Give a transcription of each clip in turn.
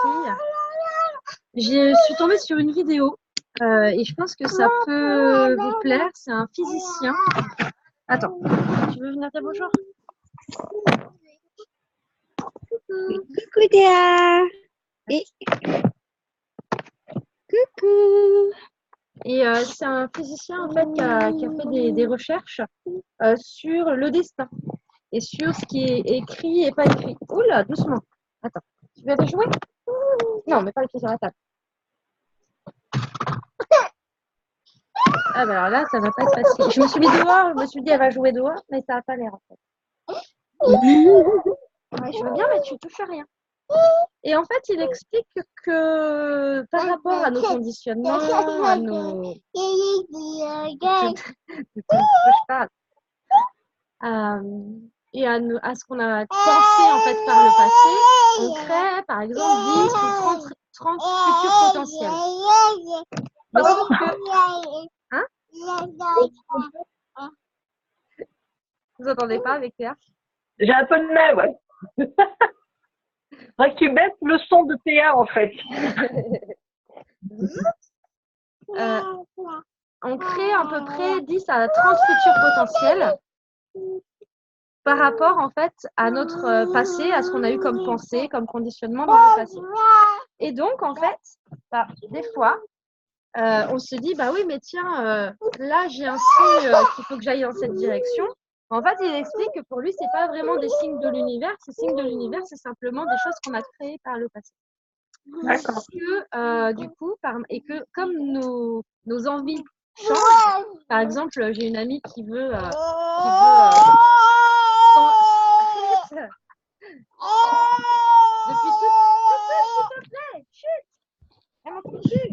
filles. Je suis tombée sur une vidéo et je pense que ça peut vous plaire. C'est un physicien. Attends, tu veux venir dire bonjour? Coucou Théa. Et coucou. Et c'est un physicien en fait qui a fait des recherches sur le destin et sur ce qui est écrit et pas écrit. Oula, doucement. Attends, tu veux aller jouer? Non, mais pas les pieds sur la table. Ah bah alors là, ça va pas être facile. Je me suis mis dehors, je me suis dit elle va jouer dehors, mais ça n'a pas l'air en fait. Ouais, je veux bien, mais tu touches à rien. Et en fait, il explique que par rapport à nos conditionnements, à nos... Je parle. Et à ce qu'on a pensé en fait par le passé, on crée par exemple 10 ou 30 futurs potentiels. Mais sauf que... Hein? Vous entendez pas avec Théa? J'ai un peu de nez, ouais. Faudrait que tu baisses le son de Théa, en fait. On crée à peu près 10 à 30 futurs potentiels par rapport en fait à notre passé, à ce qu'on a eu comme pensée, comme conditionnement dans le passé. Et donc en fait, des fois, on se dit bah oui mais tiens, là j'ai un signe qu'il faut que j'aille dans cette direction. En fait, il explique que pour lui, c'est pas vraiment des signes de l'univers. Ces signes de l'univers, c'est simplement des choses qu'on a créées par le passé. Parce que du coup, et que comme nos envies changent, par exemple, j'ai une amie qui veut depuis tout, s'il te plaît, chut, elle m'entend plus.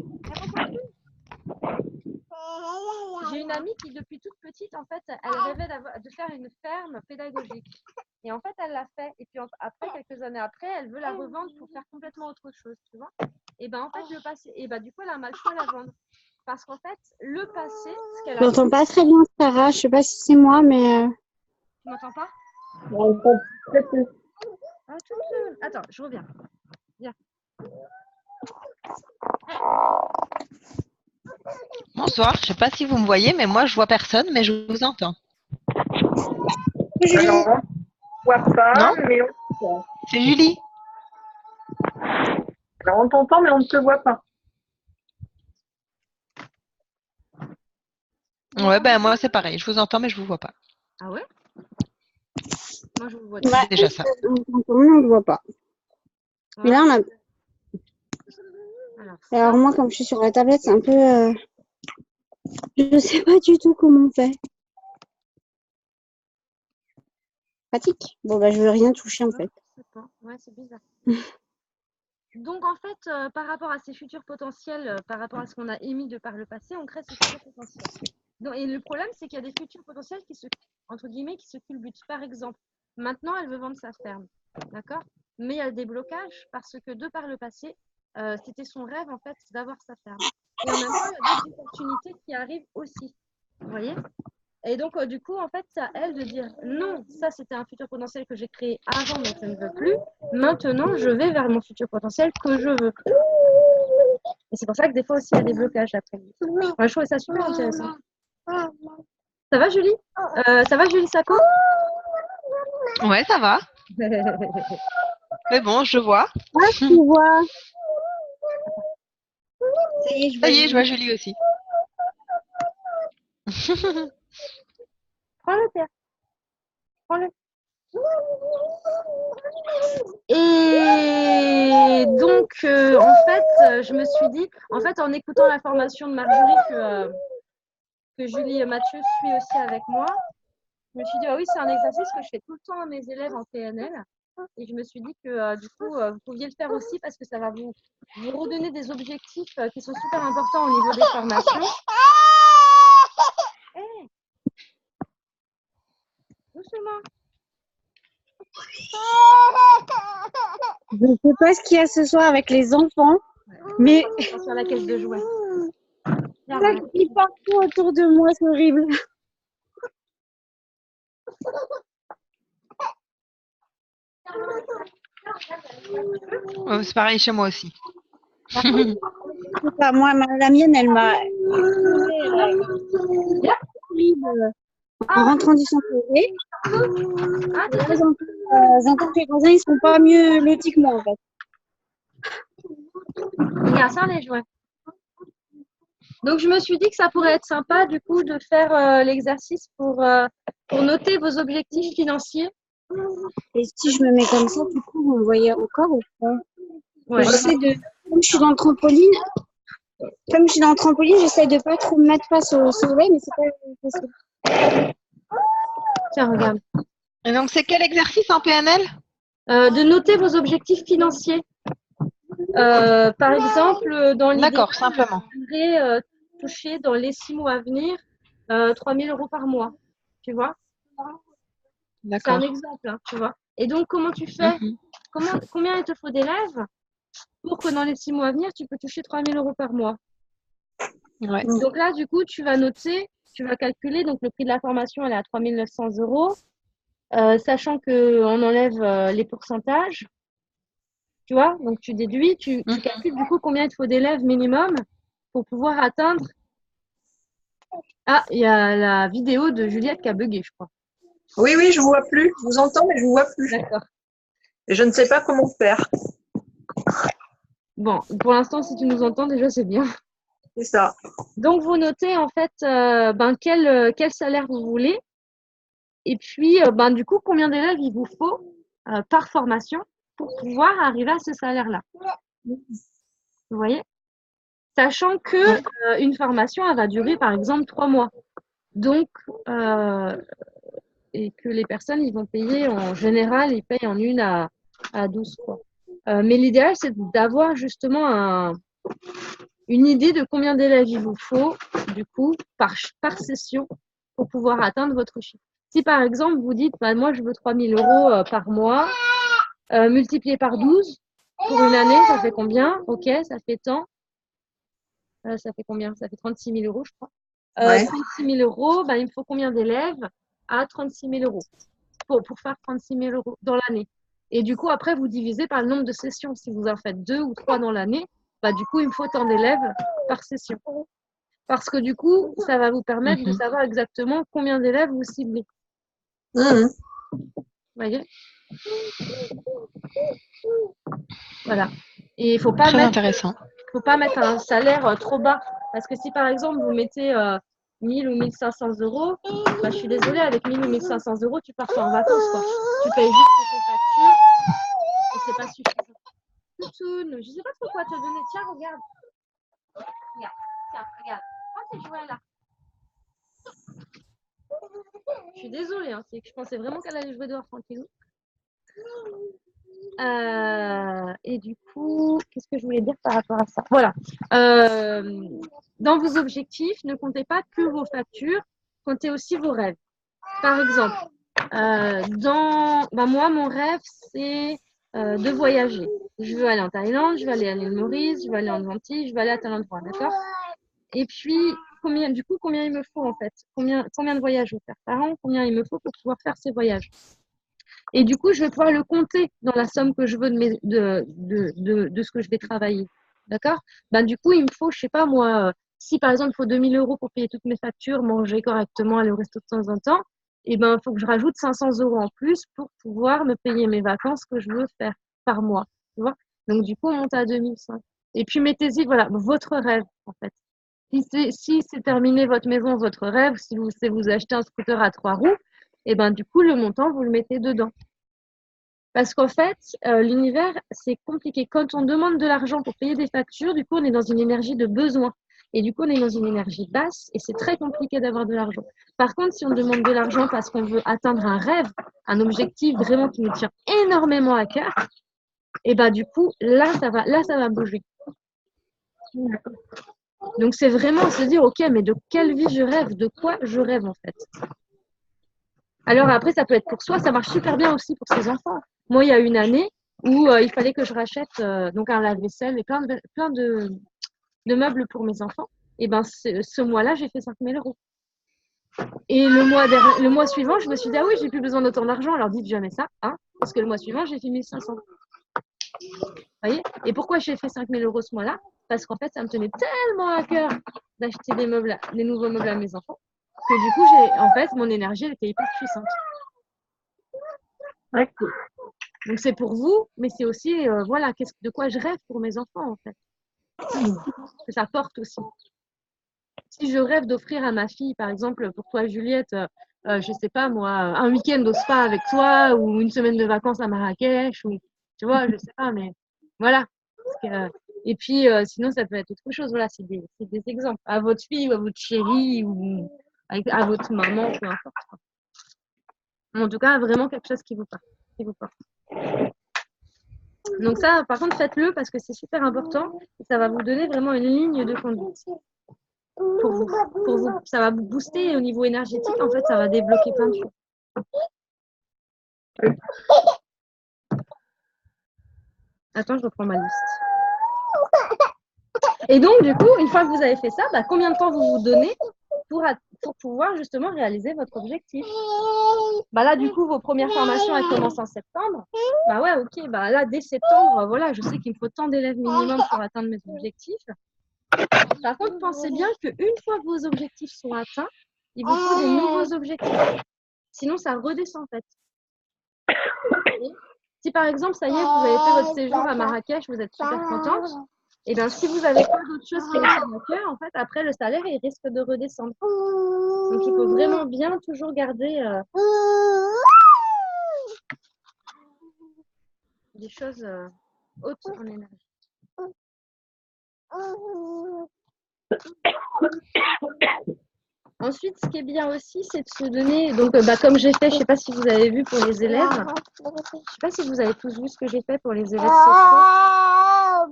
J'ai une amie qui, depuis toute petite, en fait, elle rêvait de faire une ferme pédagogique. Et en fait, elle l'a fait. Et puis après, quelques années après, elle veut la revendre pour faire complètement autre chose, tu vois. Et ben en fait, le passé, et ben du coup, elle a mal choix à la vendre. Parce qu'en fait, le passé, ce qu'elle a... Je n'entends pas très bien Sarah, je sais pas si c'est moi, mais... Tu m'entends pas? Très peu. Ah, toute seule. Attends, je reviens. Viens. Bonsoir, je ne sais pas si vous me voyez, mais moi je vois personne, mais je vous entends. Alors, on ne voit pas, Non, mais on t'entend. c'est Julie. Alors, on t'entend, mais on ne te voit pas. Ouais, ben moi c'est pareil, je vous entends, mais je vous vois pas. Ah ouais? Moi, je vous vois. Ouais, Déjà ça. on ne voit pas. Mais là, on a... Alors moi, comme je suis sur la tablette, c'est un peu... Je sais pas du tout comment on fait. Pratique. Bon, bah, je veux rien toucher, en fait. Ouais, c'est bizarre. Donc, en fait, par rapport à ces futurs potentiels, par rapport à ce qu'on a émis de par le passé, on crée ces futurs potentiels. Donc, et le problème, c'est qu'il y a des futurs potentiels qui se, entre guillemets, qui se culbutent. Par exemple, maintenant, elle veut vendre sa ferme. D'accord? Mais il y a des blocages parce que de par le passé, c'était son rêve, en fait, d'avoir sa ferme. Et en même temps, il y a d'autres opportunités qui arrivent aussi. Vous voyez? Et donc, du coup, en fait, c'est à elle de dire non, ça c'était un futur potentiel que j'ai créé avant, mais que je ne veux plus. Maintenant, je vais vers mon futur potentiel que je veux. Et c'est pour ça que des fois aussi, il y a des blocages après. Moi, je trouve ça super intéressant. Ça va, Julie? Ça va, Julie Sacco? Ouais, ça va. Mais bon, je vois. Ah, tu vois. Ça y est, Ça y est, je vois Julie aussi. Prends-le, Pierre. Prends-le. Et donc, en fait, je me suis dit, en fait, en écoutant la formation de Marjorie que Julie Mathieu suit aussi avec moi, je me suis dit, ah oui, c'est un exercice que je fais tout le temps à mes élèves en PNL. Et je me suis dit que du coup, vous pouviez le faire aussi parce que ça va vous redonner des objectifs qui sont super importants au niveau des formations. Hey, doucement. Je sais pas ce qu'il y a ce soir avec les enfants, mais... Sur la caisse de jouets. Ça crie partout autour de moi, c'est horrible. C'est pareil chez moi aussi. Enfin, moi, la mienne, elle m'a en rentrant du centre TV. Ah, Et là, j'entends que les voisins, ils sont pas mieux lotis que moi, en fait. regarde ça, les jouets. Donc, je me suis dit que ça pourrait être sympa, du coup, de faire l'exercice pour noter vos objectifs financiers. Et si je me mets comme ça, du coup, vous me voyez encore ou pas? Ouais. J'essaie de, comme je suis dans le trampoline, j'essaie de pas trop me mettre face au soleil, mais c'est pas possible. Tiens, regarde. Et donc, c'est quel exercice en PNL? De noter vos objectifs financiers. Par exemple, dans l'idée, D'accord, simplement. j'aimerais toucher dans les 6 mois à venir 3 000 € par mois. Tu vois? C'est D'accord. un exemple, hein, tu vois. Et donc, comment tu fais? Mhm. Combien il te faut d'élèves pour que dans les 6 mois à venir, tu peux toucher 3 000 € par mois? Ouais. Donc là, du coup, tu vas noter, tu vas calculer. Donc, le prix de la formation, elle est à 3 900 €. Sachant qu'on enlève les pourcentages, tu vois, donc tu déduis, tu calcules du coup combien il te faut d'élèves minimum pour pouvoir atteindre. Ah, il y a la vidéo de Juliette qui a bugué, je crois. Oui, oui, je ne vois plus. Je vous entends, mais je ne vous vois plus. D'accord. Et je ne sais pas comment faire. Bon, pour l'instant, si tu nous entends, déjà, c'est bien. C'est ça. Donc, vous notez en fait quel salaire vous voulez. Et puis, du coup, combien d'élèves il vous faut par formation pour pouvoir arriver à ce salaire-là. Vous voyez? Sachant que une formation, elle va durer par exemple 3 mois. Donc, et que les personnes, ils vont payer en général, ils payent en 1 à 12 fois. Mais l'idéal, c'est d'avoir justement une idée de combien d'élèves il vous faut, du coup, par session, pour pouvoir atteindre votre chiffre. Si par exemple, vous dites, moi, je veux 3 000 € par mois, multiplié par 12, pour une année, ça fait combien? Ok, ça fait tant. Ça fait combien? Ça fait 36 000 €, je crois. Ouais. 36 000 €, il me faut combien d'élèves à 36 000 € pour faire 36 000 € dans l'année. Et du coup, après, vous divisez par le nombre de sessions. Si vous en faites 2 ou 3 dans l'année, du coup, il me faut tant d'élèves par session. Parce que du coup, ça va vous permettre de savoir exactement combien d'élèves vous ciblez. Mmh. Vous voyez? Voilà. Et il ne faut pas mettre un salaire trop bas. Parce que si par exemple vous mettez 1000 ou 1500 €, je suis désolée, avec 1000 ou 1500 €, tu pars pas en vacances, quoi. Tu payes juste tes factures et c'est pas suffisant. Toutoune, je sais pas trop quoi te donner. Tiens, regarde. Regarde, tiens, regarde. Prends tes jouets là. Je suis désolée, hein, c'est que je pensais vraiment qu'elle allait jouer dehors tranquillement. Et du coup, qu'est-ce que je voulais dire par rapport à ça? Voilà. Dans vos objectifs, ne comptez pas que vos factures, comptez aussi vos rêves. Par exemple, moi, mon rêve, c'est de voyager. Je veux aller en Thaïlande, je veux aller à l'île Maurice, je veux aller en Antilles, je veux aller à tel endroit, d'accord? Et puis, combien il me faut en fait? Combien de voyages je veux faire par an? Combien il me faut pour pouvoir faire ces voyages? Et du coup, je vais pouvoir le compter dans la somme que je veux de ce que je vais travailler. D'accord? Du coup, il me faut, je sais pas moi, si par exemple, il faut 2 000 € pour payer toutes mes factures, manger correctement, aller au resto de temps en temps, il faut que je rajoute 500 € en plus pour pouvoir me payer mes vacances que je veux faire par mois. Tu vois? Donc, du coup, on monte à 2005. Et puis, mettez-y, voilà, votre rêve, en fait. Si c'est terminé votre maison, votre rêve, si vous achetez un scooter à 3 roues, et du coup, le montant, vous le mettez dedans. Parce qu'en fait, l'univers, c'est compliqué. Quand on demande de l'argent pour payer des factures, du coup, on est dans une énergie de besoin. Et du coup, on est dans une énergie basse et c'est très compliqué d'avoir de l'argent. Par contre, si on demande de l'argent parce qu'on veut atteindre un rêve, un objectif vraiment qui nous tient énormément à cœur, et du coup, là, ça va bouger. Donc, c'est vraiment se dire, OK, mais de quelle vie je rêve? De quoi je rêve, en fait? Alors après, ça peut être pour soi, ça marche super bien aussi pour ses enfants. Moi, il y a une année où il fallait que je rachète donc un lave-vaisselle et plein de meubles pour mes enfants. Et ce mois-là, j'ai fait 5 000 €. Et le mois suivant, je me suis dit, ah oui, j'ai plus besoin d'autant d'argent. Alors dites jamais ça, hein, parce que le mois suivant, j'ai fait 1 500. Voyez? Et pourquoi j'ai fait 5 000 € ce mois-là? Parce qu'en fait, ça me tenait tellement à cœur d'acheter des nouveaux meubles à mes enfants que du coup, en fait, mon énergie elle était hyper puissante. Ouais. Donc c'est pour vous, mais c'est aussi voilà, de quoi je rêve pour mes enfants en fait. Que ça porte aussi. Si je rêve d'offrir à ma fille, par exemple, pour toi Juliette, je sais pas moi, un week-end au spa avec toi ou une semaine de vacances à Marrakech ou tu vois, je sais pas, mais voilà. Et puis sinon ça peut être autre chose. Voilà, c'est des exemples. À votre fille ou à votre chérie ou à votre maman, peu importe. En tout cas, vraiment quelque chose qui vous porte. Donc ça, par contre, faites-le parce que c'est super important et ça va vous donner vraiment une ligne de conduite pour vous. Ça va vous booster au niveau énergétique. En fait, ça va débloquer plein de choses. Attends, je reprends ma liste. Et donc, du coup, une fois que vous avez fait ça, combien de temps vous vous donnez pour pouvoir justement réaliser votre objectif? Là, du coup, vos premières formations, elles commencent en septembre. Ouais, ok. Là, dès septembre, voilà, je sais qu'il me faut tant d'élèves minimum pour atteindre mes objectifs. Par contre, pensez bien qu'une fois que vos objectifs sont atteints, il vous faut des nouveaux objectifs. Sinon, ça redescend en fait. Si par exemple, ça y est, vous avez fait votre séjour à Marrakech, vous êtes super contente, et bien si vous n'avez pas d'autres choses qui vous tiennent à cœur, en fait, après, le salaire, il risque de redescendre. Donc, il faut vraiment bien toujours garder des choses hautes en énergie. Ensuite, ce qui est bien aussi, c'est de se donner, donc comme j'ai fait, je ne sais pas si vous avez vu pour les élèves, je ne sais pas si vous avez tous vu ce que j'ai fait pour les élèves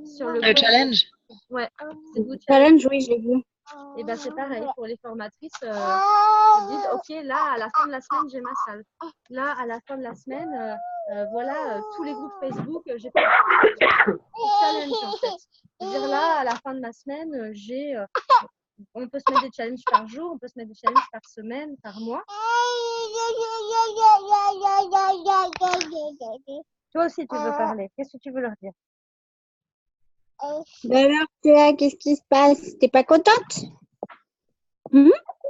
sur le challenge. Ouais, c'est good Challenge, oui, je l'ai vu. Et c'est pareil pour les formatrices. Vous dites, ok, là, à la fin de la semaine, j'ai ma salle. Là, à la fin de la semaine, voilà, tous les groupes Facebook, j'ai pas challenge en fait. C'est-à-dire là, à la fin de ma semaine, on peut se mettre des challenges par jour, on peut se mettre des challenges par semaine, par mois. Toi aussi, tu veux parler. Qu'est-ce que tu veux leur dire? Alors, Théa, qu'est-ce qui se passe? T'es pas contente?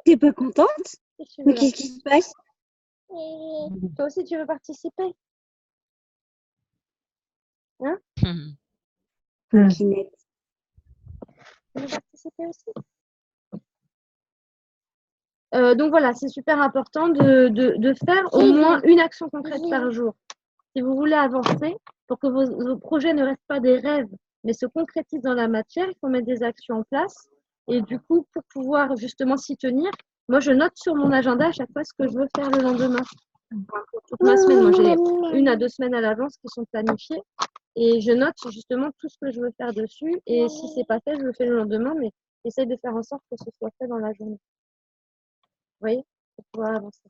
T'es pas contente? Mais qu'est-ce qui se passe? Toi aussi, tu veux participer? Hein? Ginette. Tu veux participer aussi? Donc voilà, c'est super important de faire au moins une action concrète par jour. Si vous voulez avancer, pour que vos projets ne restent pas des rêves, mais se concrétisent dans la matière, il faut mettre des actions en place. Et du coup, pour pouvoir justement s'y tenir, moi je note sur mon agenda à chaque fois ce que je veux faire le lendemain. Pour toute ma semaine, moi j'ai 1 à 2 semaines à l'avance qui sont planifiées. Et je note justement tout ce que je veux faire dessus. Et si c'est pas fait, je le fais le lendemain, mais j'essaie de faire en sorte que ce soit fait dans la journée. Vous voyez, pour pouvoir avancer.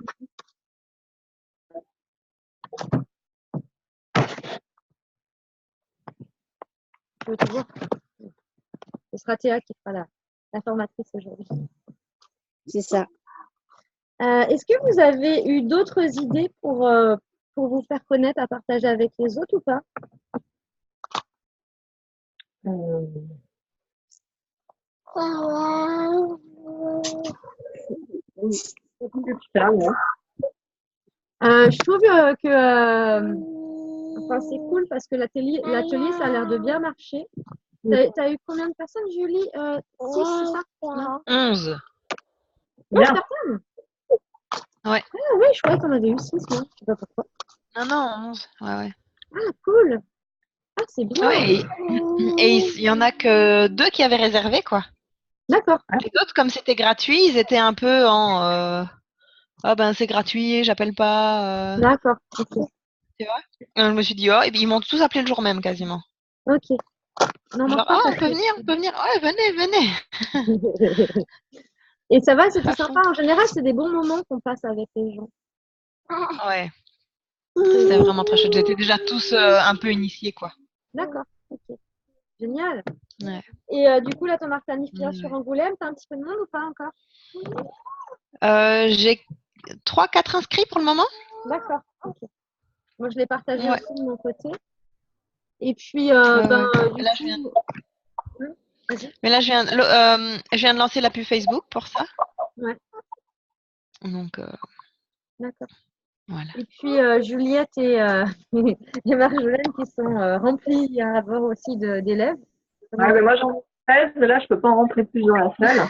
Je veux te dire, ce sera Théa qui sera la formatrice aujourd'hui. C'est ça. Est-ce que vous avez eu d'autres idées pour vous faire connaître, à partager avec les autres ou pas? Je trouve que c'est cool parce que l'atelier, ça a l'air de bien marcher. T'as eu combien de personnes, Julie? 6, c'est ça? Non. 11. 11 personnes? Ouais. Ah oui, je croyais qu'on avait eu 6, moi. Je sais pas pourquoi. Non, 11. Ouais. Ah, cool. Ah, c'est bien. Ouais, et il y en a que 2 qui avaient réservé, quoi. D'accord. Les autres, comme c'était gratuit, ils étaient un peu en ah ben c'est gratuit, j'appelle pas. D'accord. Ok. Tu vois? Je me suis dit, oh, et puis ils m'ont tous appelé le jour même quasiment. Ok. Non, Genre, moi, on peut venir, Ouais, venez. Et ça va, c'était À fond. sympa. En général, c'est des bons moments qu'on passe avec les gens. Ouais. C'était vraiment très chouette. J'étais déjà tous un peu initiés, quoi. D'accord. Ok. Génial. Ouais. Et du coup, là, ton as planifié sur Angoulême. T'as un petit peu de monde ou pas encore? J'ai 3-4 inscrits pour le moment. D'accord. Ok. Moi, je l'ai partagé aussi de mon côté. Et puis, Ouais, ben, ouais. du Là, je viens... coup, vas-y. Mais là, je viens de lancer la pub Facebook pour ça. Ouais, Donc, d'accord. voilà. Et puis, Juliette et Marjolaine qui sont remplies à bord aussi d'élèves. Ouais, mais moi, j'en ai 13, là, je peux pas en rentrer plus dans la salle.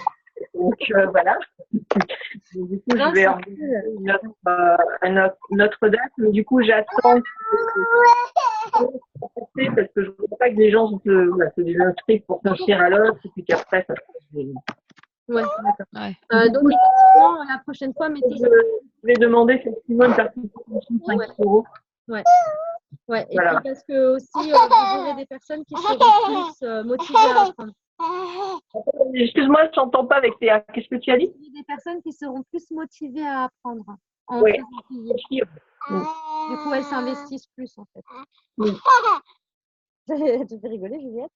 Donc, voilà. Donc, du coup, je Non, vais c'est organiser cool. une autre date, mais du coup, j'attends parce que je ne veux pas que les gens se désinscrivent pour s'inscrire à l'autre, et puis qu'après, ça se Ouais, d'accord. Ouais. Donc, effectivement, la prochaine fois, mettez. Je vais demander effectivement une participation de 5 euros. Ouais. Ouais. Et Voilà. puis parce que aussi, vous aurez des personnes qui seront plus motivées à apprendre. Excuse-moi, je t'entends pas avec tes. Qu'est-ce que tu as dit? Il y a des personnes qui seront plus motivées à apprendre en Oui. faisant plier. Du coup, elles s'investissent plus en fait. Oui. Tu fais rigoler, Juliette?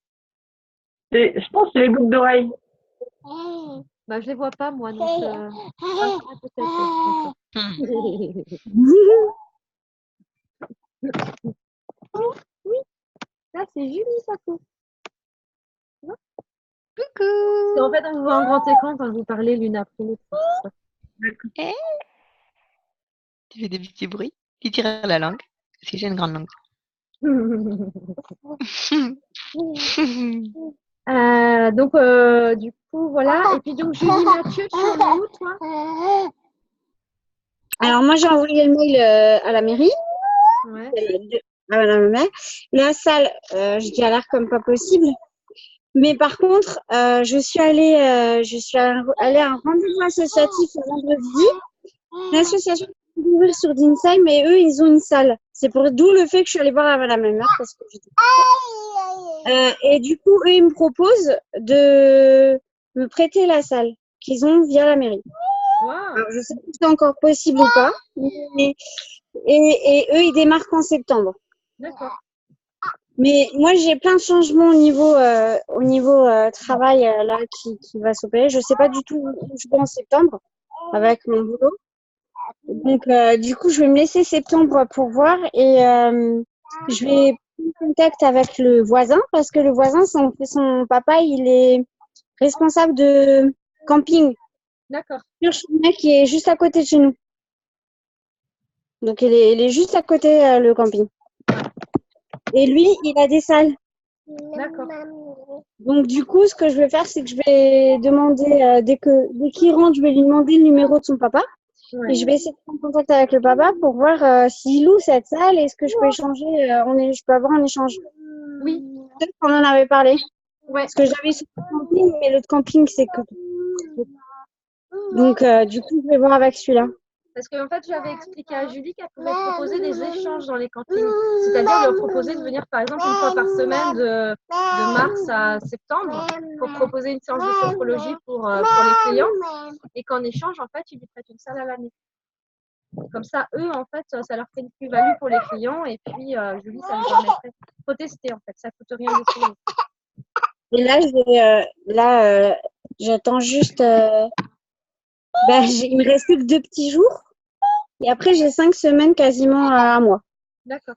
Je pense que c'est les boucles d'oreilles. Bah, je les vois pas moi, donc peut-être. Oui, ça c'est Julie, ça tout. Coucou. En fait, on vous voit en grand écran quand vous parlez l'une après l'autre. Eh, tu fais des petits bruits. Tu tires la langue. Si j'ai une grande langue. Donc, du coup, voilà. Et puis, donc, Julie Mathieu, tu en es où, toi? Alors, moi, j'ai envoyé le mail à la mairie, Ouais. à madame le maire. La salle, je galère comme pas possible. Mais par contre, je suis allée à un rendez-vous associatif le vendredi. L'association va ouvrir sur Dinsheim, mais eux, ils ont une salle. C'est pour d'où le fait que je suis allée voir à madame la maire parce que et du coup, eux, ils me proposent de me prêter la salle qu'ils ont via la mairie. Wow. Alors, je sais pas si c'est encore possible ou pas, mais et eux, ils démarquent en septembre. D'accord. Mais moi, j'ai plein de changements au niveau travail là qui va s'opérer. Je sais pas du tout où je vais en septembre avec mon boulot. Donc, du coup, je vais me laisser septembre pour voir et je vais prendre contact avec le voisin parce que le voisin, son papa, il est responsable de camping D'accord. sur Cheminée qui est juste à côté de chez nous. Donc, il est juste à côté le camping. Et lui, il a des salles. D'accord. Donc, du coup, ce que je vais faire, c'est que je vais demander, dès qu'il rentre, je vais lui demander le numéro de son papa. Ouais. Et je vais essayer de prendre contact avec le papa pour voir s'il loue cette salle. Est-ce que je peux échanger je peux avoir un échange. Oui. Peut-être qu'on en avait parlé. Ouais. Parce que j'avais sur le camping, mais l'autre camping, c'est que. Donc, du coup, je vais voir avec celui-là. Parce qu'en fait, j'avais expliqué à Julie qu'elle pouvait proposer des échanges dans les campings. C'est-à-dire leur proposer de venir, par exemple, une fois par semaine de mars à septembre pour proposer une séance de sophrologie pour les clients. Et qu'en échange, en fait, ils lui prêtent une salle à l'année. Comme ça, eux, en fait, ça leur fait une plus-value pour les clients. Et puis, Julie, ça lui permettrait de tester, en fait. Ça ne coûte rien de payer. Et là, j'attends juste. Il me reste plus que 2 petits jours. Et après, j'ai 5 semaines quasiment à moi. D'accord.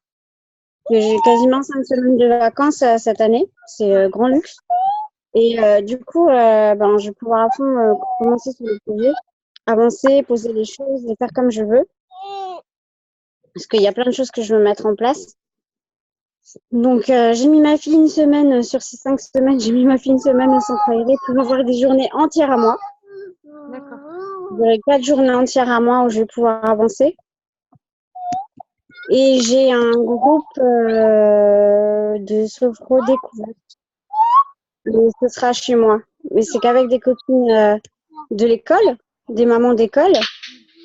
J'ai quasiment 5 semaines de vacances cette année. C'est grand luxe. Et du coup, je vais pouvoir à fond commencer sur le projet, avancer, poser les choses, les faire comme je veux. Parce qu'il y a plein de choses que je veux mettre en place. Donc, j'ai mis ma fille une semaine sur ces 5 semaines. J'ai mis ma fille une semaine au centre aéré pour avoir des journées entières à moi. D'accord. J'aurai 4 journées entières à moi où je vais pouvoir avancer. Et j'ai un groupe de sophro découverte. Mais ce sera chez moi. Mais c'est qu'avec des copines de l'école, des mamans d'école.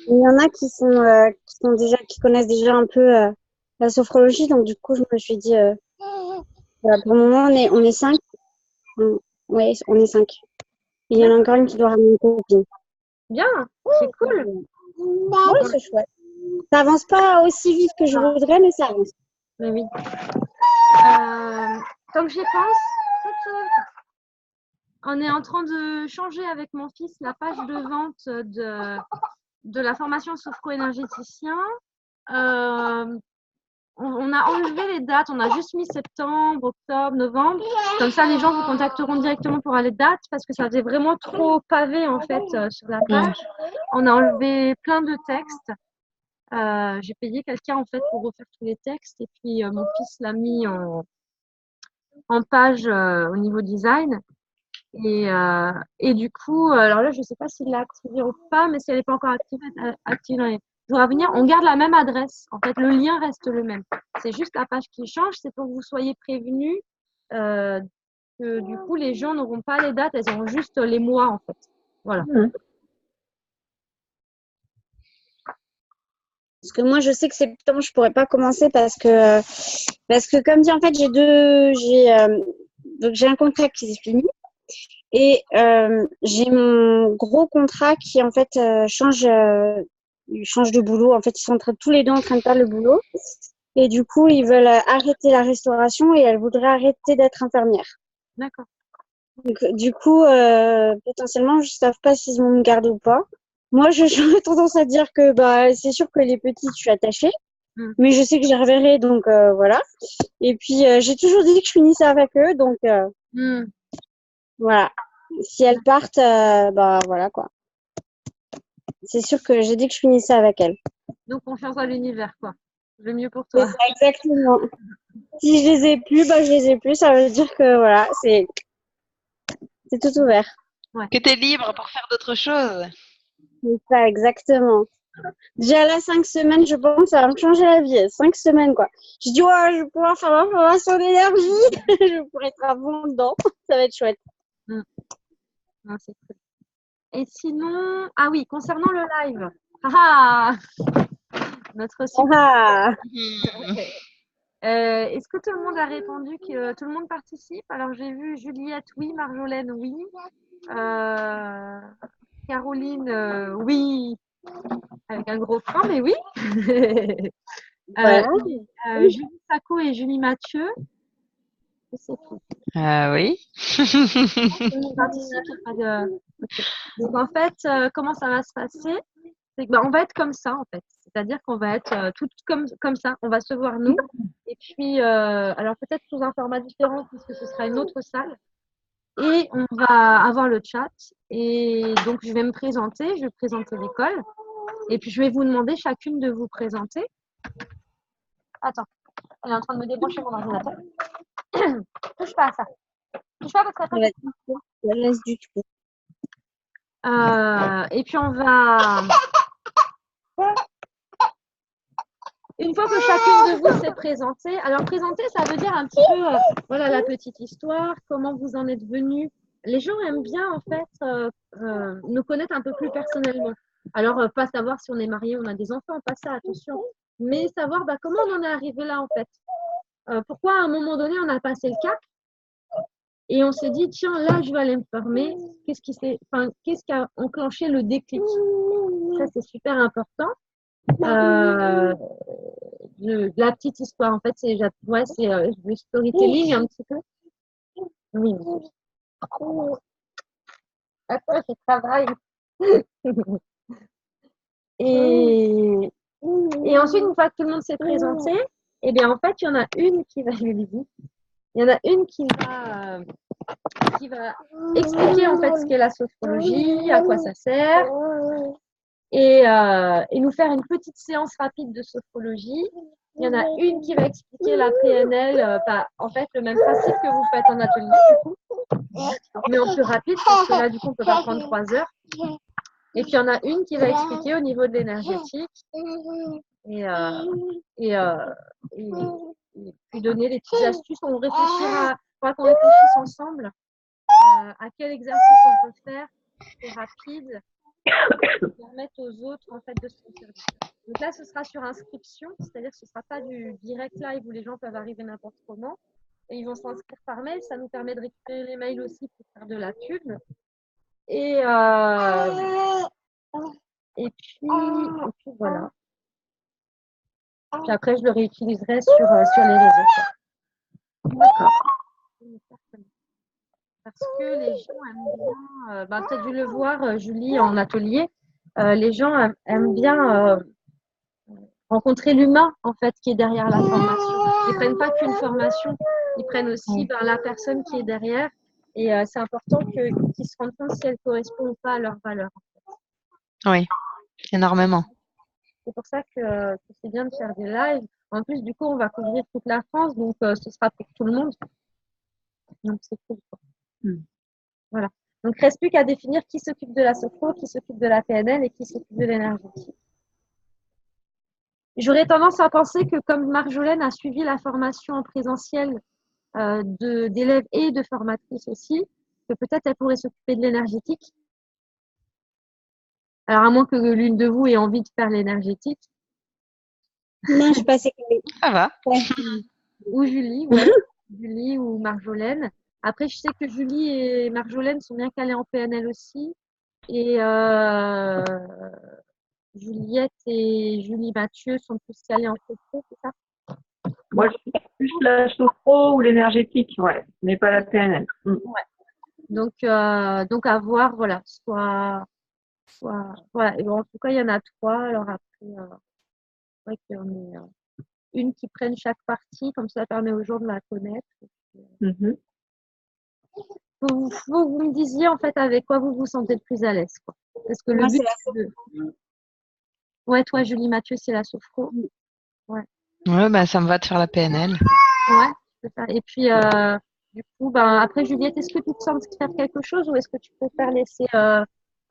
Il y en a qui connaissent déjà un peu la sophrologie. Donc, du coup, je me suis dit, voilà, pour le moment, on est 5. Oui, on est 5. Il y en a encore une qui doit ramener une copine. Bien, c'est cool. Oui, c'est chouette. Ça avance pas aussi vite que je voudrais, mais ça avance. Mais oui. Tant que j'y pense, on est en train de changer avec mon fils la page de vente de la formation sophro-énergéticien. on a enlevé les dates, on a juste mis septembre, octobre, novembre. Comme ça, les gens vous contacteront directement pour les dates parce que ça faisait vraiment trop pavé en fait sur la page. On a enlevé plein de textes. J'ai payé quelqu'un en fait pour refaire tous les textes et puis mon fils l'a mis en page au niveau design. Et du coup, alors là, je ne sais pas s'il l'a activé ou pas, mais si elle n'est pas encore activée dans les jours à venir, on garde la même adresse. En fait, le lien reste le même. C'est juste la page qui change. C'est pour que vous soyez prévenus que du coup, les gens n'auront pas les dates, elles auront juste les mois en fait. Voilà. Parce que moi, je sais que septembre, je pourrais pas commencer parce que comme dit, en fait, donc j'ai un contrat qui se finit et j'ai mon gros contrat qui en fait change de boulot. En fait, ils sont tous les deux en train de perdre le boulot et du coup, ils veulent arrêter la restauration et elle voudrait arrêter d'être infirmière. D'accord. Donc, du coup, potentiellement, je ne sais pas s'ils vont me garder ou pas. Moi, j'aurais tendance à dire que c'est sûr que les petits, je suis attachée. Mais je sais que j'y reverrai, donc voilà. Et puis, j'ai toujours dit que je finissais avec eux, donc voilà. Si elles partent, voilà quoi. C'est sûr que j'ai dit que je finissais avec elles. Donc, confiance à l'univers, quoi. Le mieux pour C'est toi. ça, exactement. Si je les ai plus, je les ai plus. Ça veut dire que voilà, c'est tout ouvert. Ouais. Que tu es libre pour faire d'autres choses. C'est ça, exactement. Déjà là, 5 semaines, je pense, ça va me changer la vie. 5 semaines, quoi. Je dis, ouais, je vais pouvoir faire ma formation d'énergie. Je pourrais être à fond dedans. Ça va être chouette. Non, c'est cool. Et sinon, ah oui, concernant le live. Notre super. Est-ce que tout le monde a répondu que tout le monde participe? Alors, j'ai vu Juliette, oui, Marjolaine, oui. Caroline, oui, avec un gros frein, mais oui. Voilà. Julie Sacco et Julie Mathieu. C'est tout. Oui. Donc, en fait, comment ça va se passer? C'est que, on va être comme ça, en fait. C'est-à-dire qu'on va être toutes comme ça. On va se voir, nous. Et puis, alors peut-être sous un format différent, puisque ce sera une autre salle. Et on va avoir le chat. Et donc, je vais me présenter. Je vais présenter l'école. Et puis, je vais vous demander chacune de vous présenter. Attends, elle est en train de me débrancher mon ordinateur. Touche pas à ça. Touche pas parce qu'après, ça laisse du tout. et puis, on va... Une fois que chacune de vous s'est présentée, alors présenter, ça veut dire un petit peu, voilà, la petite histoire, comment vous en êtes venu. Les gens aiment bien, en fait, nous connaître un peu plus personnellement. Alors, pas savoir si on est marié, on a des enfants, pas ça, attention. Mais savoir comment on en est arrivé là, en fait. Pourquoi, à un moment donné, on a passé le cap et on s'est dit, tiens, là, je vais aller me former. Qu'est-ce qui a enclenché le déclic? Ça, c'est super important. La petite histoire, en fait, c'est du storytelling un petit peu. Oui. Attends, je travaille. Et ensuite, une fois que tout le monde s'est présenté, eh bien, en fait, il y en a une qui va expliquer en fait ce qu'est la sophrologie, à quoi ça sert, et nous faire une petite séance rapide de sophrologie. Il y en a une qui va expliquer la PNL, en fait, le même principe que vous faites en atelier, du coup, mais en plus rapide, parce que là, du coup, on ne peut pas prendre 3 heures. Et puis, il y en a une qui va expliquer au niveau de l'énergétique et puis donner les petites astuces. On réfléchira, qu'on réfléchisse ensemble à quel exercice on peut faire, c'est rapide, pour permettre aux autres en fait, de se sentir bien. Donc là, ce sera sur inscription, c'est-à-dire que ce ne sera pas du direct live où les gens peuvent arriver n'importe comment. Et ils vont s'inscrire par mail. Ça nous permet de récupérer les mails aussi pour faire de la pub. Et puis voilà. Puis après, je le réutiliserai sur les réseaux. D'accord. Parce que les gens aiment bien, tu as dû le voir, Julie, en atelier, les gens aiment bien rencontrer l'humain, en fait, qui est derrière la formation. Ils prennent pas qu'une formation, ils prennent aussi la personne qui est derrière. Et c'est important qu'ils se rendent compte si elle correspond ou pas à leurs valeurs. Oui, énormément. C'est pour ça que c'est bien de faire des lives. En plus, du coup, on va couvrir toute la France, donc ce sera pour tout le monde. Donc, c'est cool. Voilà. Donc, il ne reste plus qu'à définir qui s'occupe de la sophro, qui s'occupe de la PNL et qui s'occupe de l'énergétique. J'aurais tendance à penser que comme Marjolaine a suivi la formation en présentiel d'élèves et de formatrices aussi, que peut-être elle pourrait s'occuper de l'énergétique. Alors, à moins que l'une de vous ait envie de faire l'énergétique. Non, je suis pas sûre. Ça va. Ouais. Ou Julie, ouais. Julie ou Marjolaine. Après, je sais que Julie et Marjolaine sont bien calées en PNL aussi. Et Juliette et Julie Mathieu sont plus calées en sophro, c'est ça? Moi, je suis plus la sophro ou l'énergétique, ouais, mais pas la PNL. Ouais. Donc à voir, voilà, soit voilà. Et bon, en tout cas, il y en a 3. Alors après, ouais, qu'il y en ait une qui prenne chaque partie, comme ça permet aux gens de la connaître. Vous me disiez en fait avec quoi vous vous sentez le plus à l'aise, quoi. Parce que le Moi, but, c'est la c'est de... Ouais, toi, Julie Mathieu, c'est la sophro. Ouais. Ouais, bah, ça me va de faire la PNL. Ouais, c'est ça. Et puis, du coup, ben, après, Juliette, est-ce que tu te sens faire quelque chose ou est-ce que tu préfères laisser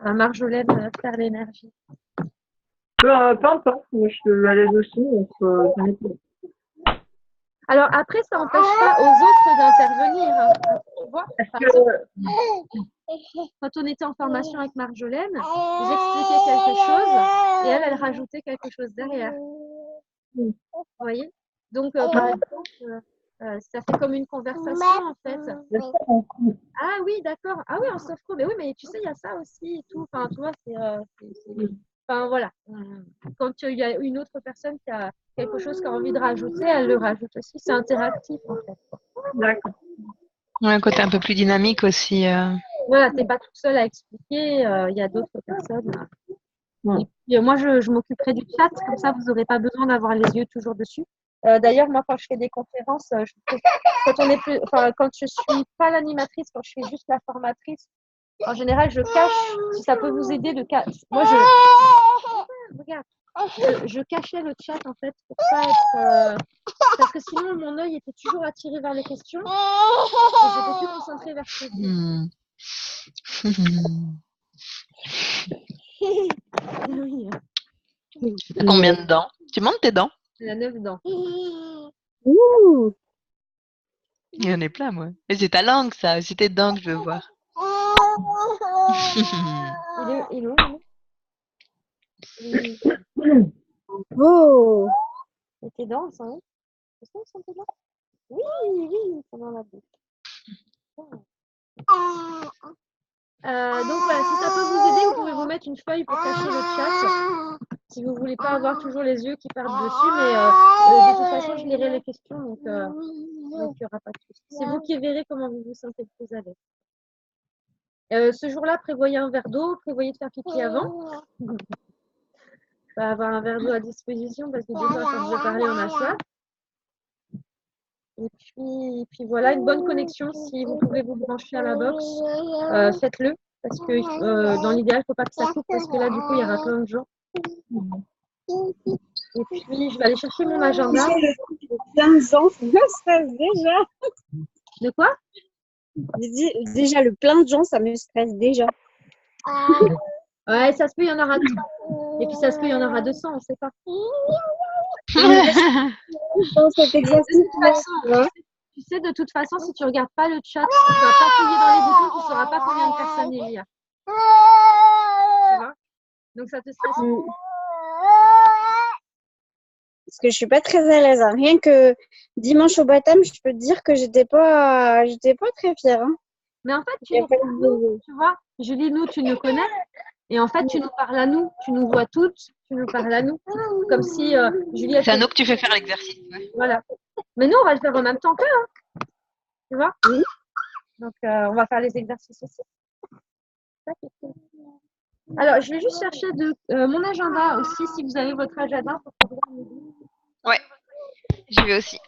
Marjolaine faire l'énergie? Peu importe, moi, je suis à l'aise aussi, donc j'en ai plus. Alors après, ça n'empêche pas aux autres d'intervenir. Hein. Tu vois, par exemple, quand on était en formation avec Marjolaine, j'expliquais quelque chose et elle rajoutait quelque chose derrière. Vous voyez? Donc, par exemple, ça fait comme une conversation en fait. Ah oui, d'accord. Ah oui, en sophro. Mais oui, mais tu sais, il y a ça aussi et tout. Enfin, tu vois, Enfin, voilà. Quand il y a une autre personne qui a quelque chose qu'elle a envie de rajouter, elle le rajoute aussi. C'est interactif en fait. D'accord. Ouais, un côté un peu plus dynamique aussi. Voilà, t'es pas toute seule à expliquer, il y a d'autres personnes. Et puis, moi, je m'occuperai du chat, comme ça, vous n'aurez pas besoin d'avoir les yeux toujours dessus. D'ailleurs, moi, quand je fais des conférences, quand je suis pas l'animatrice, quand je suis juste la formatrice, en général, je cache, si ça peut vous aider de cacher. Moi, regarde, je cachais le chat en fait pour pas être. Parce que sinon, mon œil était toujours attiré vers les questions et j'étais plus concentrée vers ce que je disais. Oui, T'as combien de dents? Tu montes tes dents? il y a 9 dents. Ouh. Il y en a plein, moi. Et c'est ta langue, ça. C'est tes dents que je veux voir. Il est où? Oh. Et tes dents, elles sont où? Elles sont tes dents? Oui, ils sont dans la bouche. Donc voilà, si ça peut vous aider, vous pouvez vous mettre une feuille pour cacher le chat. Si vous voulez pas avoir toujours les yeux qui partent dessus, mais de toute façon, je lirai les questions, donc il n'y aura pas de souci. C'est vous qui verrez comment vous vous sentez le plus à l'aise. Ce jour-là, prévoyez un verre d'eau, prévoyez de faire pipi avant. Pas avoir un verre d'eau à disposition parce que des fois, quand je vais parler, on a soif. Et puis voilà, une bonne connexion. Si vous pouvez vous brancher à la box, faites-le. Parce que dans l'idéal, il ne faut pas que ça coupe parce que là, du coup, il y aura plein de gens. Et puis, je vais aller chercher mon agenda. 15 ans, ça me stresse déjà. De quoi? Déjà, le plein de gens, ça me stresse déjà. Ouais, ça se peut, il y en aura 100. Et puis, ça se peut, il y en aura 200, on ne sait pas. Dans cet exercice, Tu sais, de toute façon, si tu ne regardes pas le chat, tu ne vas pas fouiller dans les boutons, tu ne sauras pas combien de personnes il y a. Tu vois? Donc, ça te stresse. Parce que je suis pas très à l'aise. Hein. Rien que dimanche au Batam, je peux te dire que j'étais pas très fière. Hein. Mais en fait, tu vois, Julie, nous, tu nous connais. Et en fait, tu nous parles à nous. Tu nous vois toutes. Tu nous parles à nous. Comme si Julie... C'est à nous que tu fais faire l'exercice. Ouais. Voilà. Mais nous, on va le faire en même temps qu'eux. Hein. Tu vois? Oui. Donc, on va faire les exercices aussi. Alors, je vais juste chercher mon agenda aussi, si vous avez votre agenda. Pour Ouais, j'y vais aussi.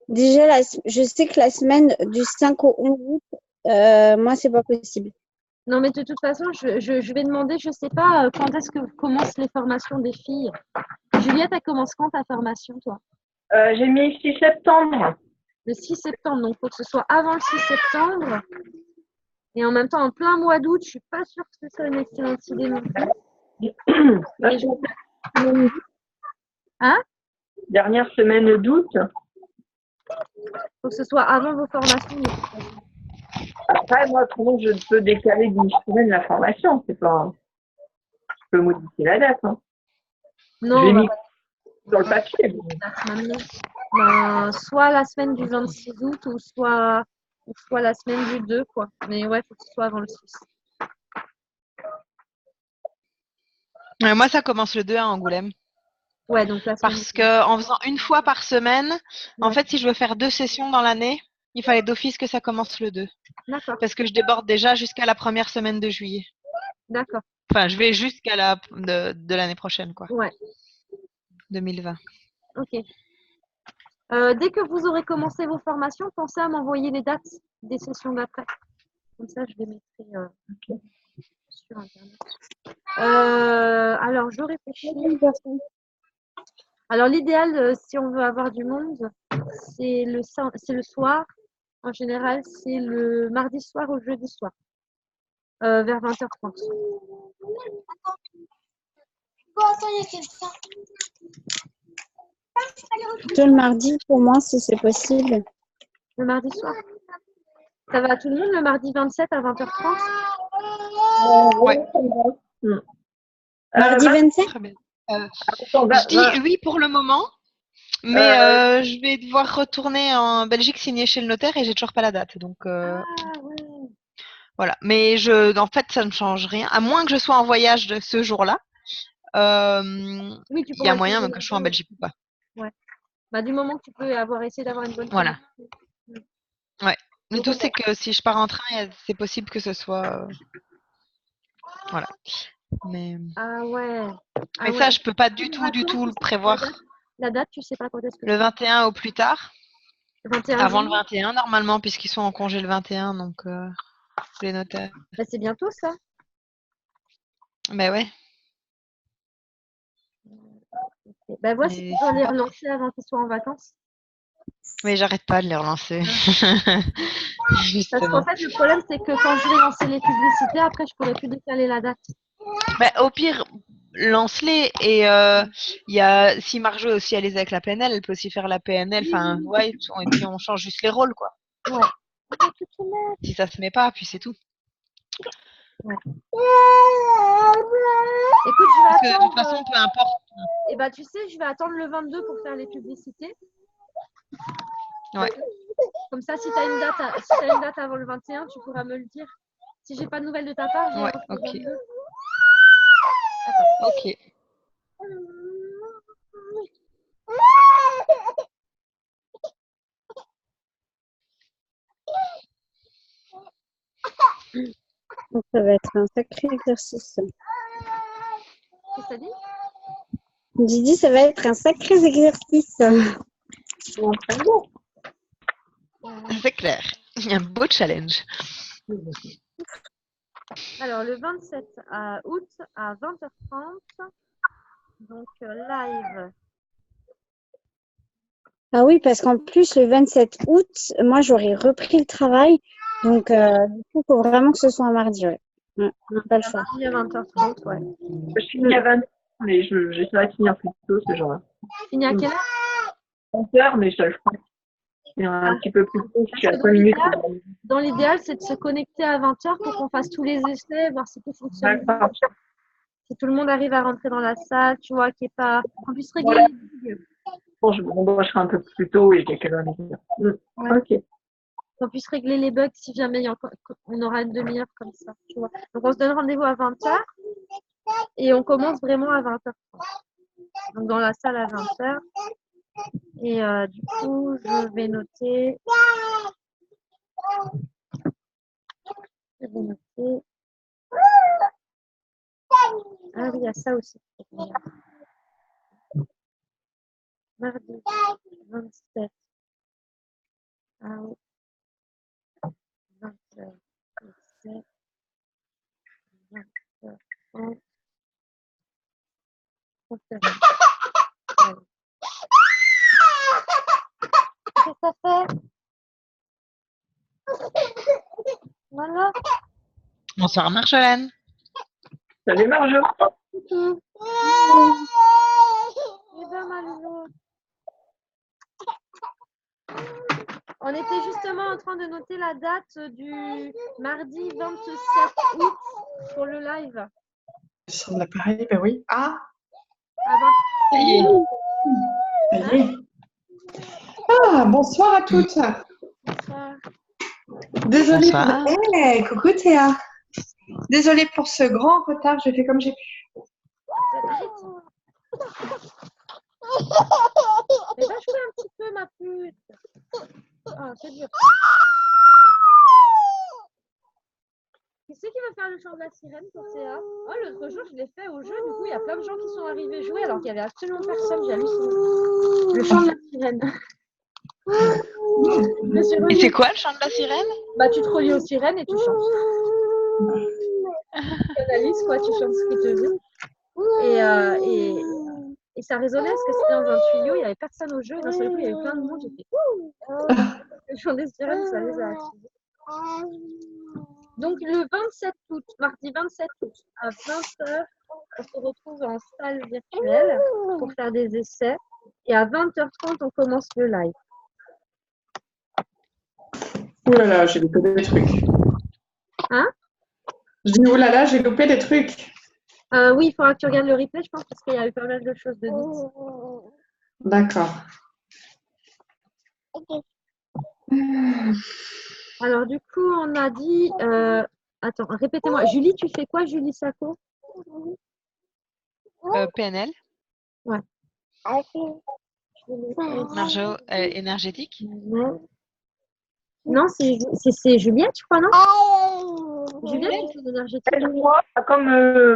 Déjà, je sais que la semaine du 5 au 11 août, moi, c'est pas possible. Non, mais de toute façon, je vais demander, je sais pas quand est-ce que commencent les formations des filles. Juliette, elle commence quand ta formation, toi? J'ai mis 6 septembre. Le 6 septembre, donc il faut que ce soit avant le 6 septembre. Et en même temps, en plein mois d'août, je suis pas sûre que ce soit une excellente idée non plus. Là, Et je je- pense Hein? dernière semaine d'août. Faut que ce soit avant vos formations. Après, moi, autrement, je peux décaler d'une semaine la formation. C'est pas. Je peux modifier la date. Hein. Non, Je l'ai on va mis sur le papier. la semaine non. Ben, soit la semaine du 26 août ou soit la semaine du 2, quoi. Mais ouais, faut que ce soit avant le 6. Moi, ça commence le 2 à Angoulême. Ouais, donc la semaine Parce que en faisant une fois par semaine, en Ouais. fait, si je veux faire 2 sessions dans l'année, il fallait d'office que ça commence le 2. D'accord, Parce que je déborde déjà jusqu'à la première semaine de juillet. d'accord. Enfin, je vais jusqu'à la de l'année prochaine, quoi. Ouais, 2020. ok. Dès que vous aurez commencé vos formations, pensez à m'envoyer les dates des sessions d'après. Comme ça, je les mettrai sur Internet. Alors, je réfléchis. Alors, l'idéal, si on veut avoir du monde, c'est le soir. En général, c'est le mardi soir ou le jeudi soir, vers 20h30. Plutôt le mardi, pour moi, si c'est possible. Le mardi soir. Ça va à tout le monde, le mardi 27 à 20h30? Ouais. Mardi 27? Très bien. Attends, Je dis oui pour le moment, mais je vais devoir retourner en Belgique signer chez le notaire et j'ai toujours pas la date. Donc Ah ouais. voilà. Mais en fait, ça ne change rien. À moins que je sois en voyage de ce jour-là. Oui, tu Il y a pourras moyen essayer même que je sois en Belgique ou pas. Ouais. Bah, du moment que tu peux avoir essayé d'avoir une bonne Voilà. connexion. Ouais. Le Donc, tout, c'est que si je pars en train, c'est possible que ce soit. Voilà. Mais, Ah ouais. Ah mais ouais. ça, je peux pas du Les tout, du vacances, tout tu le sais, prévoir. la date, tu sais pas quand est-ce que Le c'est. 21 au plus tard. 21 Avant le juillet. 21, normalement, puisqu'ils sont en congé le 21, donc les notaires. Bah, c'est bientôt ça. Mais ouais. Bah, vois si Mais tu peux ils sont les pas relancer avant qu'ils soient en vacances. Mais j'arrête pas de les relancer. Parce qu'en Justement. fait, le problème, c'est que quand je vais lancer les publicités, après, je pourrai plus décaler la date. Bah, au pire, lance-les. Et si Marjo aussi elle est avec la PNL, elle peut aussi faire la PNL. Enfin, ouais, et puis on change juste les rôles, quoi. Ouais. Si ça se met pas, puis c'est tout. Écoute, je Parce vais que de toute façon, attendre. peu importe. Et bah, tu sais, je vais attendre le 22 pour faire les publicités. Ouais. Comme ça, si tu as une date avant le 21, tu pourras me le dire. Si j'ai pas de nouvelles de ta part, je Ouais, lance le ok. 22. Ok. Donc, ça va être un sacré exercice. Qu'est-ce que ça dit? Didi, ça va être un sacré exercice. C'est clair. Un beau challenge. Alors, le 27 août à 20h30. Donc, live. Ah oui, parce qu'en plus, le 27 août, moi, j'aurais repris le travail. Donc, du coup, il faut vraiment que ce soit un mardi. Ouais. Pas le choix. Mardi à 20h30, ouais. Je finis à 20h, mais j'essaierai de finir plus tôt ce jour-là. Fini à quelle heure? 20h, mais ça, je crois. C'est un petit peu plus tôt, je suis à 5 minutes. Dans l'idéal, c'est de se connecter à 20h pour qu'on fasse tous les essais, voir si tout fonctionne bien. D'accord. Si tout le monde arrive à rentrer dans la salle, tu vois, qui est pas. En plus, régler Voilà. les bugs. Bon, je m'embaucherai un peu plus tôt et j'ai quelle heure il est. Ouais. Ok. Qu'on puisse régler les bugs si jamais on aura une demi-heure comme ça, tu vois. Donc, on se donne rendez-vous à 20h et on commence vraiment à 20h30. Donc, dans la salle à 20h. Et du coup, je vais noter. Je vais noter. Ah oui, il y a ça aussi. Mardi 27. Ah oui. 20h. 17. 20h30. Conférence. Qu'est-ce que ça fait? Voilà. Bonsoir Marjolaine. Salut Marjo. Coucou. Eh ben, ma loulou. On était justement en train de noter la date du mardi 27 août pour le live. Sur l'appareil, ben oui. Ah, À 20h. Ça y est. ça y est. Ah, bonsoir à toutes. Désolée Bonsoir. pour... Hey, coucou Théa. Désolée pour ce grand retard, j'ai fait comme j'ai pu. Mais va jouer un petit peu, ma pute. Ah, c'est dur. Qui c'est qui va faire le chant de la sirène pour Théa? Oh, l'autre jour, je l'ai fait au jeu. Du coup, il y a plein de gens qui sont arrivés jouer alors qu'il n'y avait absolument personne. J'ai halluciné. Le chant de la sirène. Je me suis Et remise. c'est quoi le chant de la sirène? Bah, tu te relis aux sirènes et tu chantes. Tu analyses, quoi, tu chantes ce qui te vient. Et ça résonnait parce que c'était dans un tuyau, il n'y avait personne au jeu. Et d'un seul coup, il y avait plein de monde. J'ai fait le chant des sirènes, ça les a activés. Donc, le 27 août, mardi 27 août, à 20h, on se retrouve en salle virtuelle pour faire des essais. Et à 20h30, on commence le live. Ouh là là, j'ai loupé des trucs. Hein? Je dis ouh là là, j'ai loupé des trucs. Oui, il faudra que tu regardes le replay, je pense, parce qu'il y a eu pas mal de choses de dites. D'accord. Alors, du coup, on a dit... Attends, répétez-moi. Julie, tu fais quoi, Julie Sacco? PNL. Ouais. Marjo, énergétique. Non, c'est Juliette, je crois, non? Juliette, tu fais l'énergétique. Elle ou moi, comme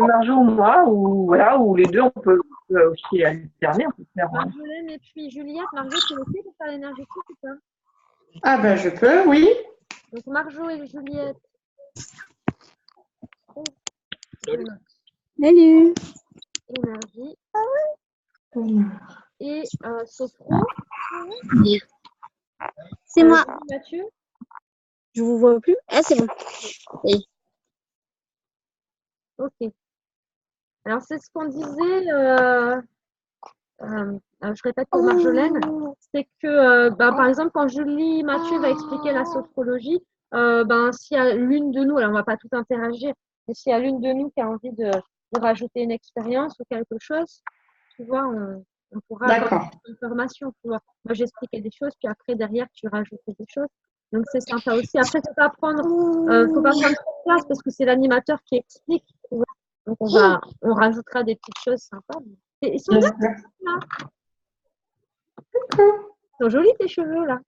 Marjo ou moi, ou voilà, ou les deux, on peut aussi alterner, on peut faire. Marjolaine et puis Juliette. Marjo, tu es OK pour faire l'énergétique ou pas? Ah ben je peux, oui. Donc, Marjo et Juliette. Salut. Énergie. Et Sophro. C'est moi. Mathieu. Je vous vois plus. Ah, c'est bon. Oui. OK. Alors, c'est ce qu'on disait. Je répète pour Marjolaine. C'est que, par exemple, quand Julie Mathieu va expliquer la sophrologie, s'il y a l'une de nous, alors on ne va pas tout interagir, mais s'il y a l'une de nous qui a envie de rajouter une expérience ou quelque chose, tu vois, on pourra avoir une information. Tu vois. Moi, j'expliquais des choses, puis après, derrière, tu rajoutes des choses. Donc, c'est sympa aussi. Après, il ne faut pas prendre trop de place parce que c'est l'animateur qui explique. Tu vois. Donc, on rajoutera des petites choses sympas. Ils sont bien, là. Ils sont jolis, tes cheveux, là.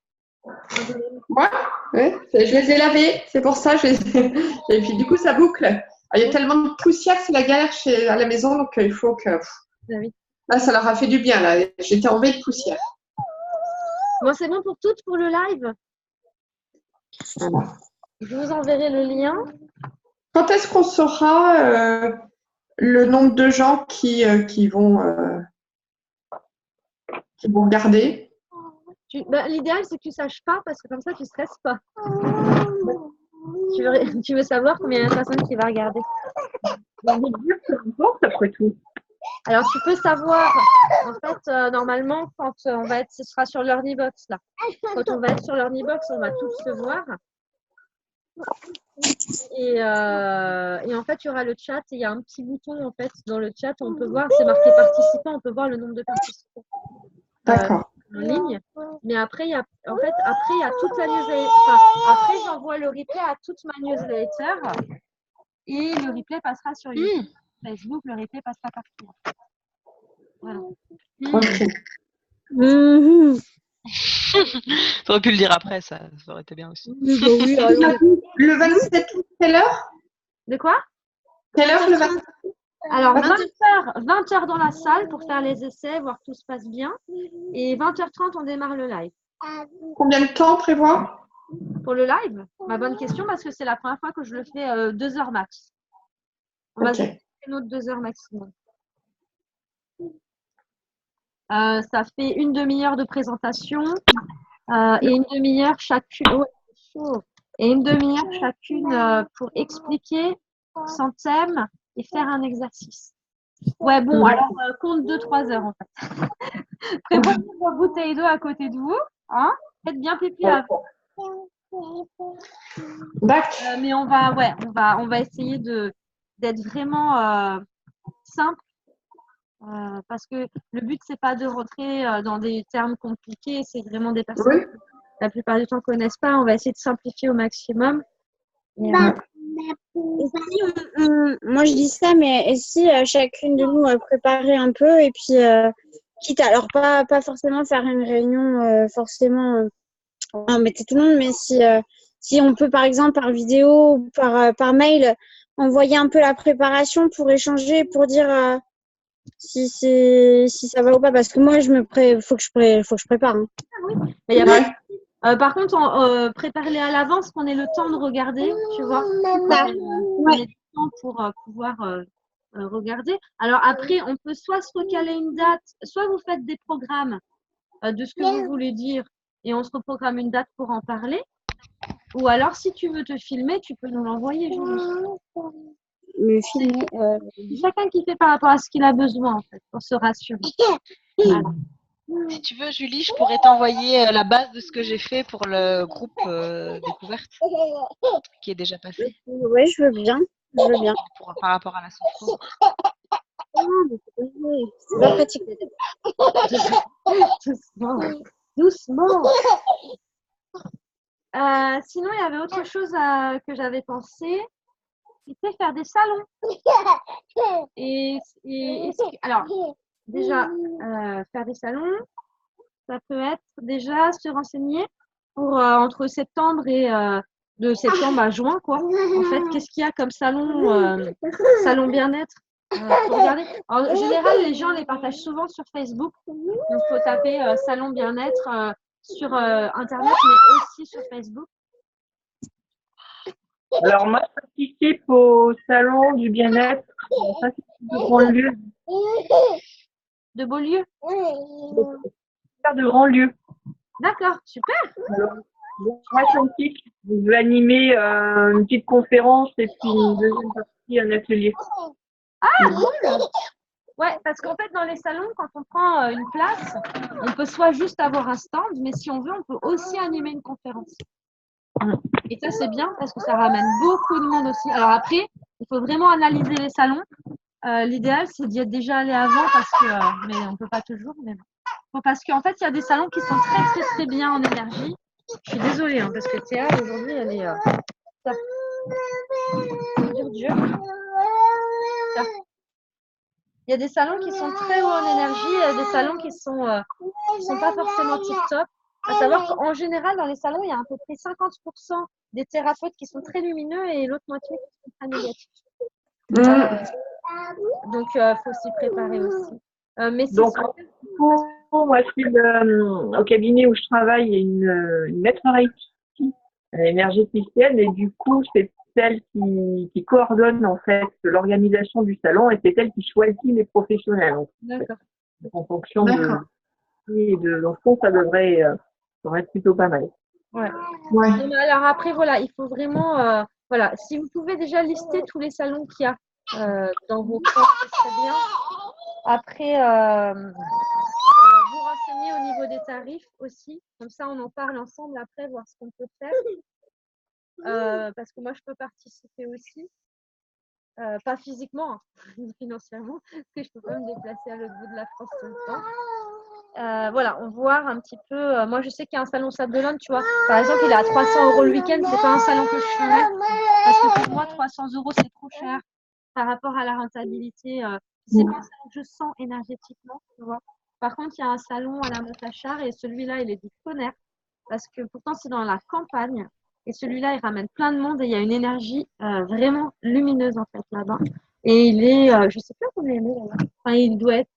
Ouais, je les ai lavés, c'est pour ça. Et puis du coup, ça boucle. Alors, il y a tellement de poussière, c'est la galère à la maison, donc il faut que... Là, ça leur a fait du bien, là. J'étais enlevée de poussière. Bon, c'est bon pour toutes pour le live. Voilà. Je vous enverrai le lien. Quand est-ce qu'on saura le nombre de gens qui vont regarder? L'idéal, c'est que tu ne saches pas, parce que comme ça, tu ne stresses pas. Tu veux savoir combien il y a de personnes qui vont regarder. Après tout. Alors, tu peux savoir, en fait, normalement, quand on va être, ce sera sur l'Earnybox, là. Quand on va être sur l'Earnybox, on va tous se voir. Et en fait, il y aura le chat et il y a un petit bouton en fait dans le chat. On peut voir, c'est marqué participants, on peut voir le nombre de participants D'accord. en ligne. Mais après, il y a toute la newsletter. Enfin, après, j'envoie le replay à toute ma newsletter et le replay passera sur YouTube, Facebook, le replay passera partout. Voilà. Ok. T'aurais pu le dire après, ça aurait été bien aussi. Le 27 août, quelle heure? De quoi? Quelle heure le 27 août? Alors, 20h dans la salle pour faire les essais, voir que tout se passe bien. Et 20h30, on démarre le live. Combien de temps on prévoit? Pour le live, ma bonne question, parce que c'est la première fois que je le fais 2 heures max. On va faire une autre 2 heures maximum. Ça fait une demi-heure de présentation et une demi-heure chacune. Ouais, c'est chaud. Et une demi-heure chacune pour expliquer son thème et faire un exercice. Ouais, bon, alors compte 2-3 heures en fait. Préparez vos bouteilles d'eau à côté de vous. Hein, faites bien pipi avant. Mais on va essayer d'être vraiment simple. Parce que le but, c'est pas de rentrer dans des termes compliqués, c'est vraiment des personnes qui, la plupart du temps, connaissent pas. On va essayer de simplifier au maximum. Et, moi, je dis ça, mais et si chacune de nous préparait un peu et puis, quitte à, alors pas forcément faire une réunion forcément embêter tout le monde, mais si on peut, par exemple, par vidéo ou par mail, envoyer un peu la préparation pour échanger, pour dire si ça va ou pas, parce que moi faut que je prépare. Hein. Oui, mais y a pas... par contre, préparez-les à l'avance, qu'on ait le temps de regarder, tu vois. On ait le temps pour pouvoir regarder. Alors après, on peut soit se recaler une date, soit vous faites des programmes de ce que vous voulez dire et on se reprogramme une date pour en parler. Ou alors, si tu veux te filmer, tu peux nous l'envoyer, Me filmer. Chacun qui fait par rapport à ce qu'il a besoin, en fait, pour se rassurer. Voilà. Si tu veux, Julie, je pourrais t'envoyer la base de ce que j'ai fait pour le groupe découverte qui est déjà passé. Oui, je veux bien. Par rapport à la sophro. C'est pas pratique. Doucement. Sinon, il y avait autre chose que j'avais pensé, c'était faire des salons. Alors, déjà, faire des salons, ça peut être déjà se renseigner pour entre septembre et de septembre à juin, quoi. En fait, qu'est-ce qu'il y a comme salon bien-être faut regarder. En général, les gens les partagent souvent sur Facebook. Donc, il faut taper salon bien-être sur Internet, mais aussi sur Facebook. Alors, moi, je participe au salon du bien-être. Ça, c'est de grands lieux. De beaux lieux? De grands lieux. D'accord, super. Alors, je vais animer une petite conférence et puis une deuxième partie, un atelier. Ah, cool. Ouais, parce qu'en fait, dans les salons, quand on prend une place, on peut soit juste avoir un stand, mais si on veut, on peut aussi animer une conférence. Et ça, c'est bien parce que ça ramène beaucoup de monde aussi. Alors après, il faut vraiment analyser les salons. L'idéal, c'est d'y être déjà allé avant parce que, mais on ne peut pas toujours. Mais bon. Parce qu'en fait, il y a des salons qui sont très, très, très bien en énergie. Je suis désolée, hein, parce que Théa, aujourd'hui, elle est... dur. Il y a des salons qui sont très hauts en énergie, il y a des salons qui sont pas forcément tip-top. À savoir qu'en général, dans les salons, il y a à peu près 50% des thérapeutes qui sont très lumineux et l'autre moitié qui sont très négatifs. Donc, il faut s'y préparer aussi. Mais donc, moi, je suis au cabinet où je travaille, il y a une maître Reiki énergéticienne et du coup, c'est celle qui coordonne en fait l'organisation du salon et c'est elle qui choisit les professionnels. D'accord. En fonction de l'enfant, ça devrait être plutôt pas mal. Ouais. Alors après, voilà, il faut vraiment, voilà, si vous pouvez déjà lister tous les salons qu'il y a dans vos coins, ce serait bien. Après, vous renseigner au niveau des tarifs aussi. Comme ça, on en parle ensemble après, voir ce qu'on peut faire. parce que moi, je peux participer aussi. Pas physiquement, hein, ni financièrement, parce que je peux pas me déplacer à l'autre bout de la France tout le temps. Voilà, on voit un petit peu. Moi, je sais qu'il y a un salon Sable d'Olonne, tu vois. Par exemple, il est à 300 € le week-end. C'est pas un salon que je ferais. Parce que pour moi, 300 €, c'est trop cher par rapport à la rentabilité. C'est pas un salon que je sens énergétiquement, tu vois. Par contre, il y a un salon à la Montachard et celui-là, il est du tonnerre. Parce que pourtant, c'est dans la campagne. Et celui-là, il ramène plein de monde et il y a une énergie vraiment lumineuse, en fait, là-bas. Et il est, je sais pas combien il est, là-bas. Enfin, il doit être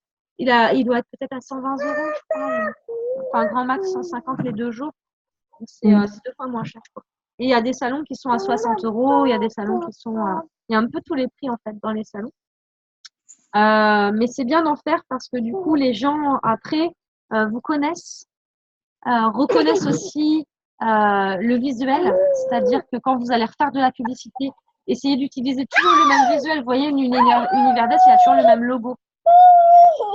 peut-être à 120 €, je crois. Enfin, grand max 150 les 2 jours. C'est 2 fois moins cher, quoi. Et il y a des salons qui sont à 60 €. Il y a des salons qui sont il y a un peu tous les prix, en fait, dans les salons. Mais c'est bien d'en faire parce que du coup, les gens, après, vous connaissent, reconnaissent aussi le visuel. C'est-à-dire que quand vous allez refaire de la publicité, essayez d'utiliser toujours le même visuel. Vous voyez, Univers d'Est, il y a toujours le même logo.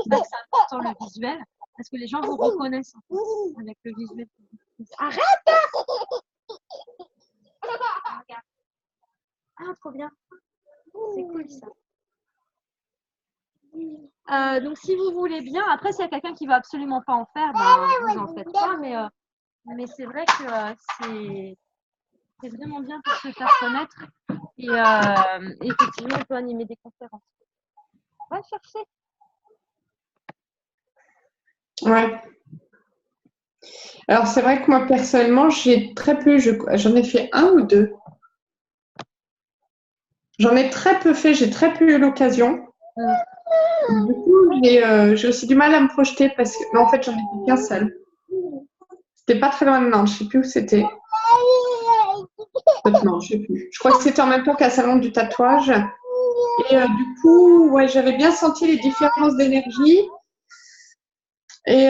Donc, c'est important le visuel parce que les gens vous reconnaissent en fait, avec le visuel. Arrête! Regarde. Ah, trop bien. C'est cool ça. Donc, si vous voulez bien, après, s'il y a quelqu'un qui ne va absolument pas en faire, vous en faites pas. Mais c'est vrai que c'est vraiment bien pour se faire connaître. Et effectivement, on peut animer des conférences. Va chercher. Ouais. Alors, c'est vrai que moi, personnellement, j'ai très peu, j'en ai fait 1 ou 2. J'en ai très peu fait, j'ai très peu eu l'occasion. Du coup, j'ai aussi du mal à me projeter parce que, en fait, j'en ai fait qu'un seul. C'était pas très loin de Nantes, je sais plus où c'était. Non, je sais plus. Je crois que c'était en même temps qu'un salon du tatouage. Et du coup, ouais, j'avais bien senti les différences d'énergie. Et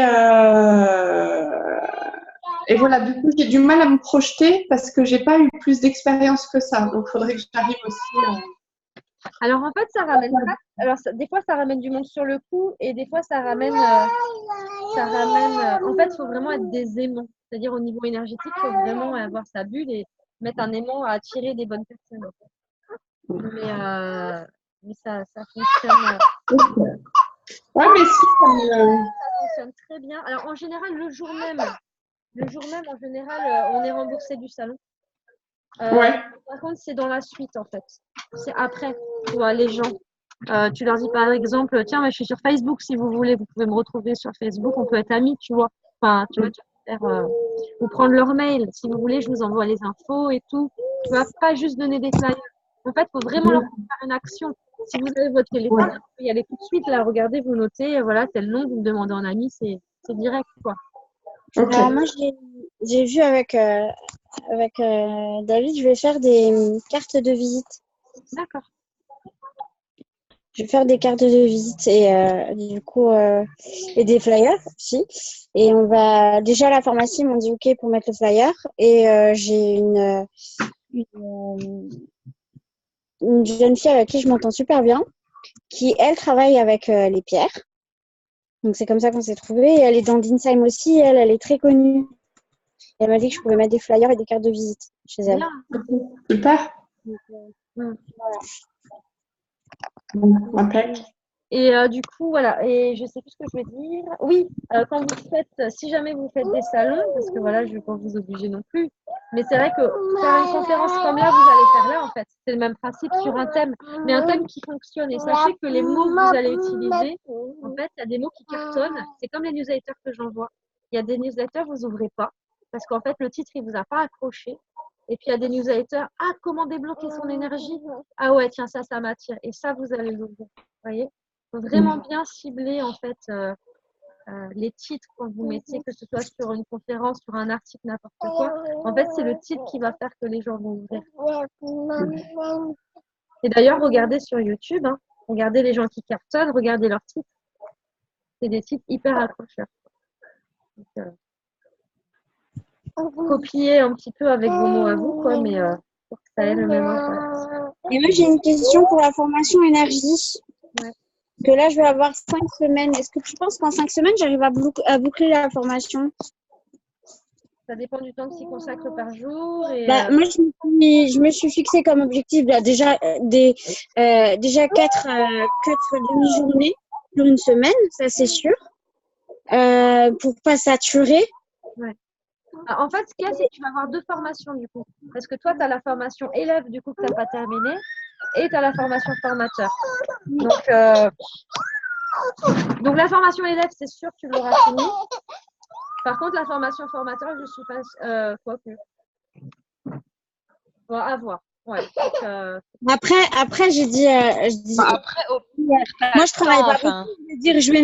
voilà, du coup, j'ai du mal à me projeter parce que j'ai pas eu plus d'expérience que ça. Donc, il faudrait que j'arrive aussi. Alors, en fait, ça ramène. Alors, des fois, ça ramène du monde sur le coup et des fois, ça ramène. En fait, il faut vraiment être des aimants. C'est-à-dire, au niveau énergétique, il faut vraiment avoir sa bulle et mettre un aimant à attirer des bonnes personnes. Mais ça fonctionne. Ouais, mais si, Ça fonctionne très bien. Alors, en général, le jour même, en général, on est remboursé du salon. Ouais. Par contre, c'est dans la suite, en fait. C'est après, tu vois, les gens. Tu leur dis, par exemple, tiens, je suis sur Facebook, si vous voulez, vous pouvez me retrouver sur Facebook, on peut être amis, tu vois. Enfin, tu vois, tu vas faire, ou prendre leur mail. Si vous voulez, je vous envoie les infos et tout. Tu vas pas juste donner des flyers. En fait, il faut vraiment leur faire une action. Si vous avez votre téléphone, vous pouvez y aller tout de suite, là, regardez, vous notez, voilà, tel nom, vous me demandez en ami, c'est direct, quoi. Okay. Alors moi, j'ai vu avec David, je vais faire des cartes de visite. D'accord. Je vais faire des cartes de visite et du coup et des flyers aussi. Et on va déjà à la pharmacie, ils m'ont dit OK pour mettre le flyer. Et j'ai une jeune fille avec qui je m'entends super bien, qui elle travaille avec les pierres. Donc c'est comme ça qu'on s'est trouvés. Et elle est dans Dinsheim aussi. Elle est très connue. Et elle m'a dit que je pouvais mettre des flyers et des cartes de visite chez elle. Super. Voilà. Okay. Et du coup, voilà, et je sais plus ce que je veux dire. Oui, quand vous faites, si jamais vous faites des salons, parce que voilà, je ne vais pas vous obliger non plus, mais c'est vrai que faire une conférence comme là, vous allez faire là, en fait, c'est le même principe sur un thème, mais un thème qui fonctionne. Et sachez que les mots que vous allez utiliser, en fait, il y a des mots qui cartonnent. C'est comme les newsletters que j'envoie. Il y a des newsletters, vous n'ouvrez pas, parce qu'en fait, le titre, il ne vous a pas accroché. Et puis, il y a des newsletters, ah, comment débloquer son énergie? Ah ouais, tiens, ça m'attire. Et ça, vous allez l'ouvrir. Vous voyez? Il faut vraiment bien cibler en fait les titres quand vous mettez, que ce soit sur une conférence, sur un article, n'importe quoi. En fait, c'est le titre qui va faire que les gens vont ouvrir. Et d'ailleurs, regardez sur YouTube, hein, regardez les gens qui cartonnent, regardez leurs titres. C'est des titres hyper accrocheurs. Donc, copiez un petit peu avec vos mots à vous, quoi, mais pour que ça ait le même impact. Et moi, j'ai une question pour la formation énergie. Ouais. Que là, je vais avoir 5 semaines. Est-ce que tu penses qu'en 5 semaines, j'arrive à boucler la formation? Ça dépend du temps que tu y consacres par jour. Et, Bah, moi, je me suis fixé comme objectif déjà 4 demi-journées sur une semaine, ça c'est sûr, pour pas saturer. ouais. En fait, ce qu'il y a, c'est que tu vas avoir 2 formations du coup. Parce que toi, tu as la formation élève du coup que tu n'as pas terminée et tu as la formation formateur. Donc la formation élève, c'est sûr que tu l'auras finie. Par contre, la formation formateur, je suis pas. Quoi que. Bon, à voir. Ouais. Donc, Après, j'ai dit, Après, au pire, moi, je travaille pas enfin, beaucoup. Je veux dire, je vais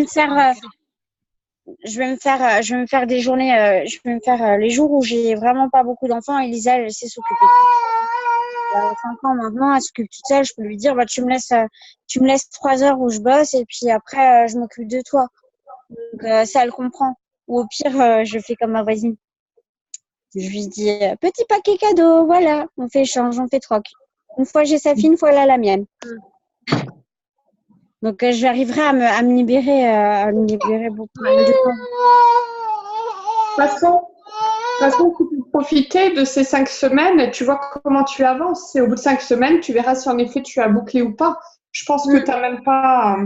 me faire des journées, je vais me faire les jours où j'ai vraiment pas beaucoup d'enfants. Elisa, elle sait s'occuper. Elle a 5 ans maintenant, elle s'occupe toute seule. Je peux lui dire, bah, tu me laisses 3 heures où je bosse et puis après, je m'occupe de toi. Donc, ça, elle comprend. Ou au pire, je fais comme ma voisine. Je lui dis, petit paquet cadeau, voilà. On fait échange, on fait troc. Une fois j'ai sa fille, une fois elle a la mienne. Donc, j'arriverai à me libérer beaucoup de temps. De toute façon, tu peux profiter de ces 5 semaines et tu vois comment tu avances. Et au bout de 5 semaines, tu verras si en effet tu as bouclé ou pas. Je pense que tu n'as même pas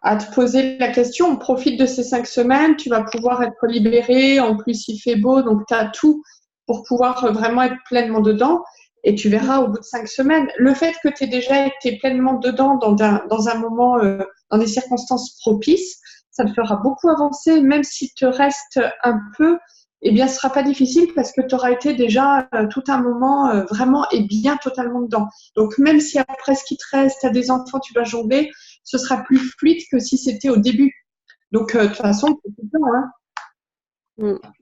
à te poser la question. On profite de ces 5 semaines, tu vas pouvoir être libéré. En plus, il fait beau, donc tu as tout pour pouvoir vraiment être pleinement dedans. Et tu verras au bout de 5 semaines. Le fait que tu aies déjà été pleinement dedans dans un moment, dans des circonstances propices, ça te fera beaucoup avancer, même s'il te reste un peu. Eh bien, ce sera pas difficile parce que tu auras été déjà tout un moment vraiment et bien totalement dedans. Donc, même si après ce qui te reste, tu as des enfants, tu vas jongler, ce sera plus fluide que si c'était au début. Donc, de toute façon, profite-en, hein.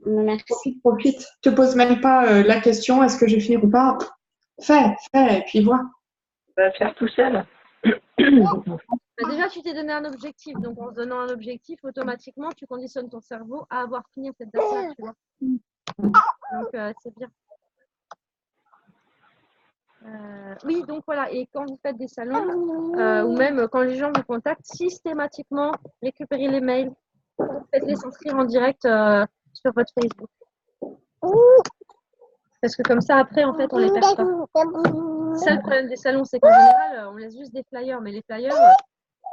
Merci. Profite. Te pose même pas la question, est-ce que je vais finir ou pas? Fais, et puis vois. Ça va faire tout seul. bah, déjà, tu t'es donné un objectif. Donc, en se donnant un objectif, automatiquement, tu conditionnes ton cerveau à avoir fini cette date-là, tu vois. Donc, c'est bien. Oui, donc voilà. Et quand vous faites des salons, ou même quand les gens vous contactent, systématiquement, récupérez les mails. Faites-les s'inscrire en direct sur votre Facebook. Parce que comme ça, après, en fait, on les perd pas. C'est ça le problème des salons, c'est qu'en général, on laisse juste des flyers. Mais les flyers,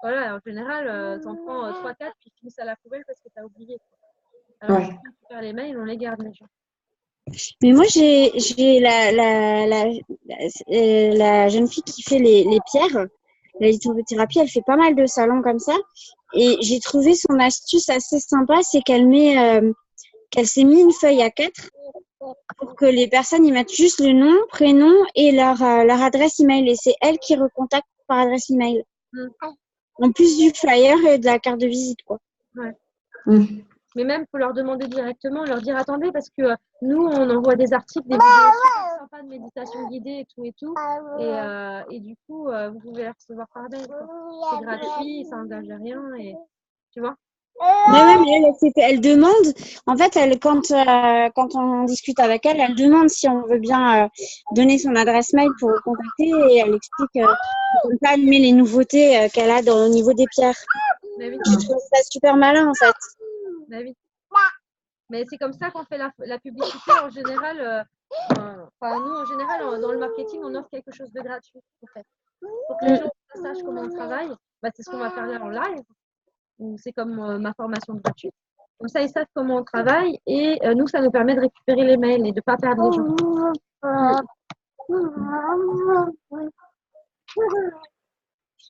voilà, en général, t'en prends 3-4, puis ils finissent à la poubelle parce que t'as oublié. Alors, Ouais. si on récupère les mails, on les garde, les gens. Mais moi, j'ai la jeune fille qui fait les pierres, la lithothérapie, elle fait pas mal de salons comme ça. Et j'ai trouvé son astuce assez sympa, c'est qu'elle s'est mis une feuille A4 pour que les personnes y mettent juste le nom, prénom et leur adresse email. Et c'est elle qui recontacte par adresse email. En plus du flyer et de la carte de visite, quoi. Ouais. Mm. Mais même, il faut leur demander directement, leur dire attendez, parce que nous, on envoie des articles, des vidéos super sympas de méditation guidée et tout. Et du coup, vous pouvez les recevoir par mail. C'est gratuit, ça n'engage à rien. Et tu vois. Mais elle demande, en fait, quand on discute avec elle, elle demande si on veut bien donner son adresse mail pour le contacter et elle explique comme ça, elle met les nouveautés qu'elle a au niveau des pierres. Mais oui. Je trouve ça super malin, en fait. Bah oui. Mais c'est comme ça qu'on fait la publicité en général. Enfin, nous, en général, dans le marketing, on offre quelque chose de gratuit. En fait. Pour que les gens sachent comment on travaille, bah, c'est ce qu'on va faire là en live. C'est comme ma formation gratuite. Comme ça, ils savent comment on travaille et nous, ça nous permet de récupérer les mails et de ne pas perdre les gens.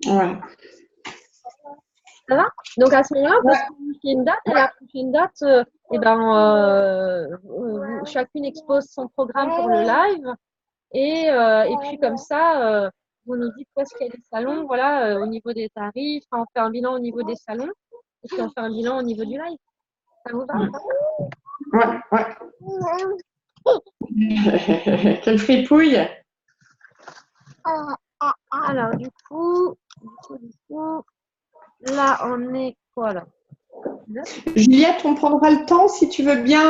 Ouais. Ça va? Donc à ce moment-là, on peut se planifier une date et la prochaine date, chacune expose son programme pour le live et puis comme ça, vous nous dites où est-ce qu'il y a des salons, voilà, au niveau des tarifs, on fait un bilan au niveau des salons et puis on fait un bilan au niveau du live. Ça vous va? Ouais. Quelle fripouille! Alors du coup, là on est quoi là? Juliette, on prendra le temps, si tu veux bien,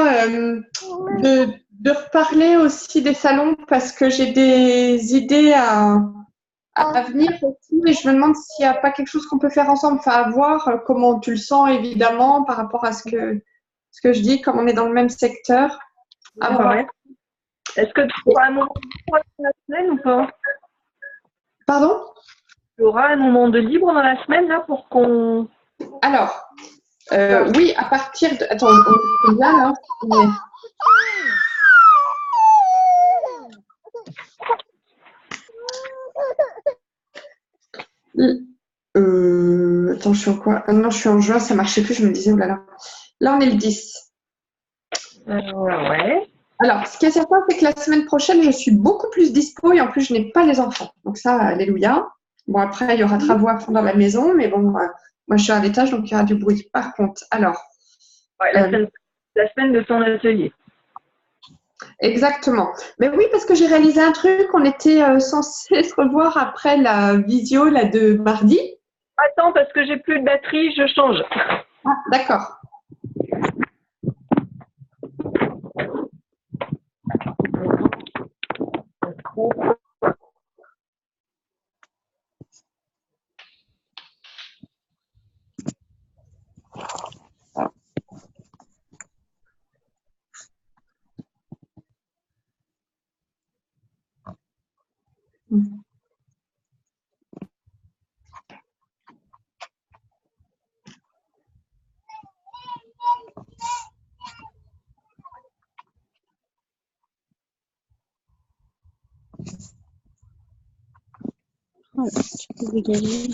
de reparler aussi des salons parce que j'ai des idées à venir aussi et je me demande s'il n'y a pas quelque chose qu'on peut faire ensemble, enfin à voir comment tu le sens évidemment par rapport à ce que je dis, comme on est dans le même secteur. Ah bah ouais. Est-ce que tu auras un moment de libre dans la semaine ou pas? Pardon? Tu auras un moment de libre dans la semaine là pour qu'on... Alors, oui, à partir de... Attends, on est bien là? Attends, je suis en quoi? Non, je suis en juin, ça marchait plus, je me disais, oh là là. Là, on est le 10. Ouais. Alors, ce qui est certain, c'est que la semaine prochaine, je suis beaucoup plus dispo et en plus, je n'ai pas les enfants. Donc ça, alléluia. Bon, après, il y aura travaux à faire dans la maison, mais bon, moi, je suis à l'étage, donc il y aura du bruit. Par contre, alors... Ouais, la semaine de ton atelier. Exactement. Mais oui, parce que j'ai réalisé un truc, on était censé se revoir après la visio là, de mardi. Attends, parce que j'ai plus de batterie, je change. Ah, d'accord. Voilà, tu peux dégager.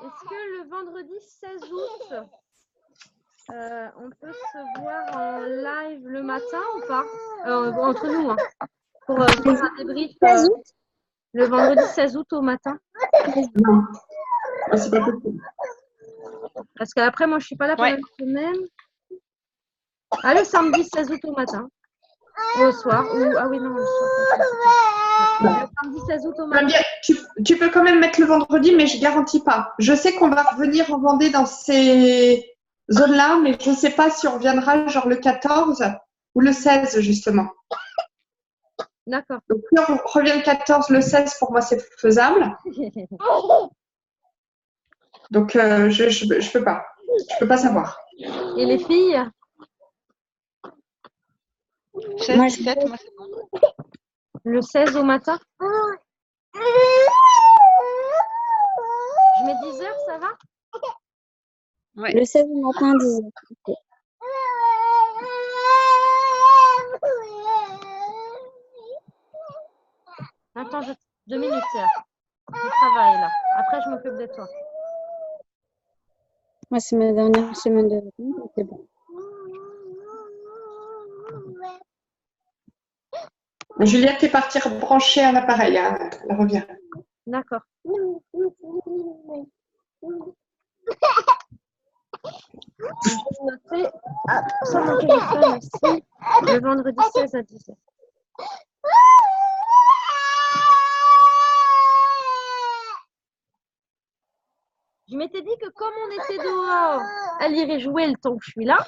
Est-ce que le vendredi 16 août, on peut se voir en live le matin ou pas? Entre nous, hein, pour faire un débrief. 16 août Le vendredi 16 août au matin. Non, c'est pas possible. Parce qu'après, moi, je suis pas là pendant Ouais. une semaine. Ah, le samedi 16 août au matin. Ou au soir. Ou... Ah oui, non, le soir. Le samedi 16 août au matin. Bien, tu peux quand même mettre le vendredi, mais je ne garantis pas. Je sais qu'on va revenir en Vendée dans ces zones-là, mais je ne sais pas si on reviendra genre le 14 ou le 16, justement. D'accord. Donc, si on revient le 14, le 16, pour moi, c'est faisable. Donc, je peux pas. Je peux pas savoir. Et les filles? 16, Moi, 17, moi c'est bon. Le 16 au matin? Je mets 10 heures, ça va? Ouais. le 16 au matin, 10 heures. Ok. Attends, 2 minutes. Je travaille là. Après, je m'occupe de toi. Moi, c'est ma dernière semaine de vacances, donc c'est bon. Juliette est partie brancher un appareil. Hein. Elle revient. D'accord. Je vais noter sur mon téléphone aussi le vendredi 16 à 10 heures. Je m'étais dit que comme on était dehors, elle irait jouer le temps que je suis là.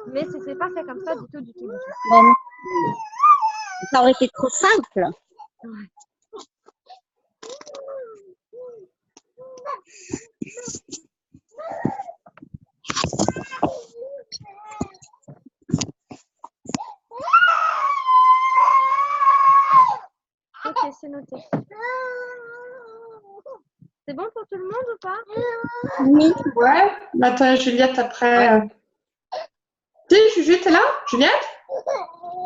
Mais ce n'est pas fait comme ça du tout, du tout, du tout. Ben, ça aurait été trop simple. Ouais. Ok, c'est noté. C'est bon pour tout le monde ou pas? Oui. Ouais. Attends, Juliette, après. Ouais. Si, Juju, t'es là? Juliette?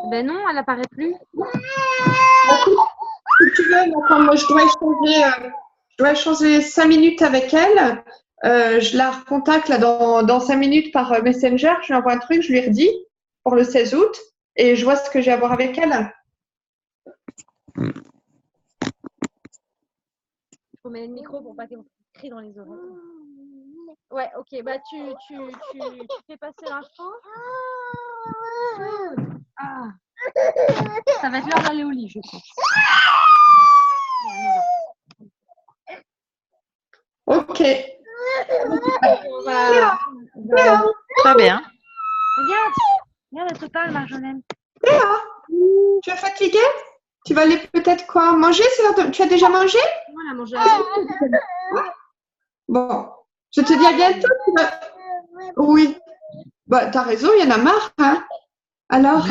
Ben non, elle apparaît plus. Si tu veux, attends, moi, je dois échanger 5 minutes avec elle. Je la recontacte là, dans 5 minutes par Messenger. Je lui envoie un truc, je lui redis pour le 16 août et je vois ce que j'ai à voir avec elle. Il faut mettre le micro pour pas qu'on crie dans les oreilles. Ouais, ok. Bah, tu fais passer l'info. Ah. Ça va être l'heure d'aller au lit, je pense. Ok. On va... Très bien. Regarde, elle te parle, Marjolaine. Léa, tu es fatiguée? Tu vas aller peut-être quoi manger? Tu as déjà mangé? Non, elle a mangé avant. Bon, je te dis à bientôt. Oui. Bah, t'as raison, il y en a marre, hein. Alors,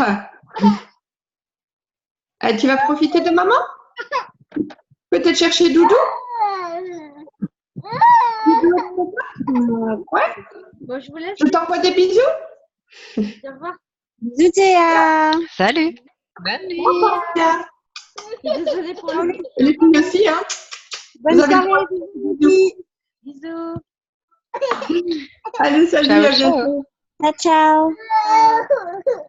tu vas profiter de maman? Peut-être chercher Doudou? Ouais. Bon, je vous laisse. Je t'envoie des bisous. Au revoir. Bisous Théa. Salut. Bonne nuit. Désolée pour le... Les filles aussi, hein. Bonne soirée. Bisous. Allez, salut, Ciao, à ciao. bientôt. Ciao, ciao.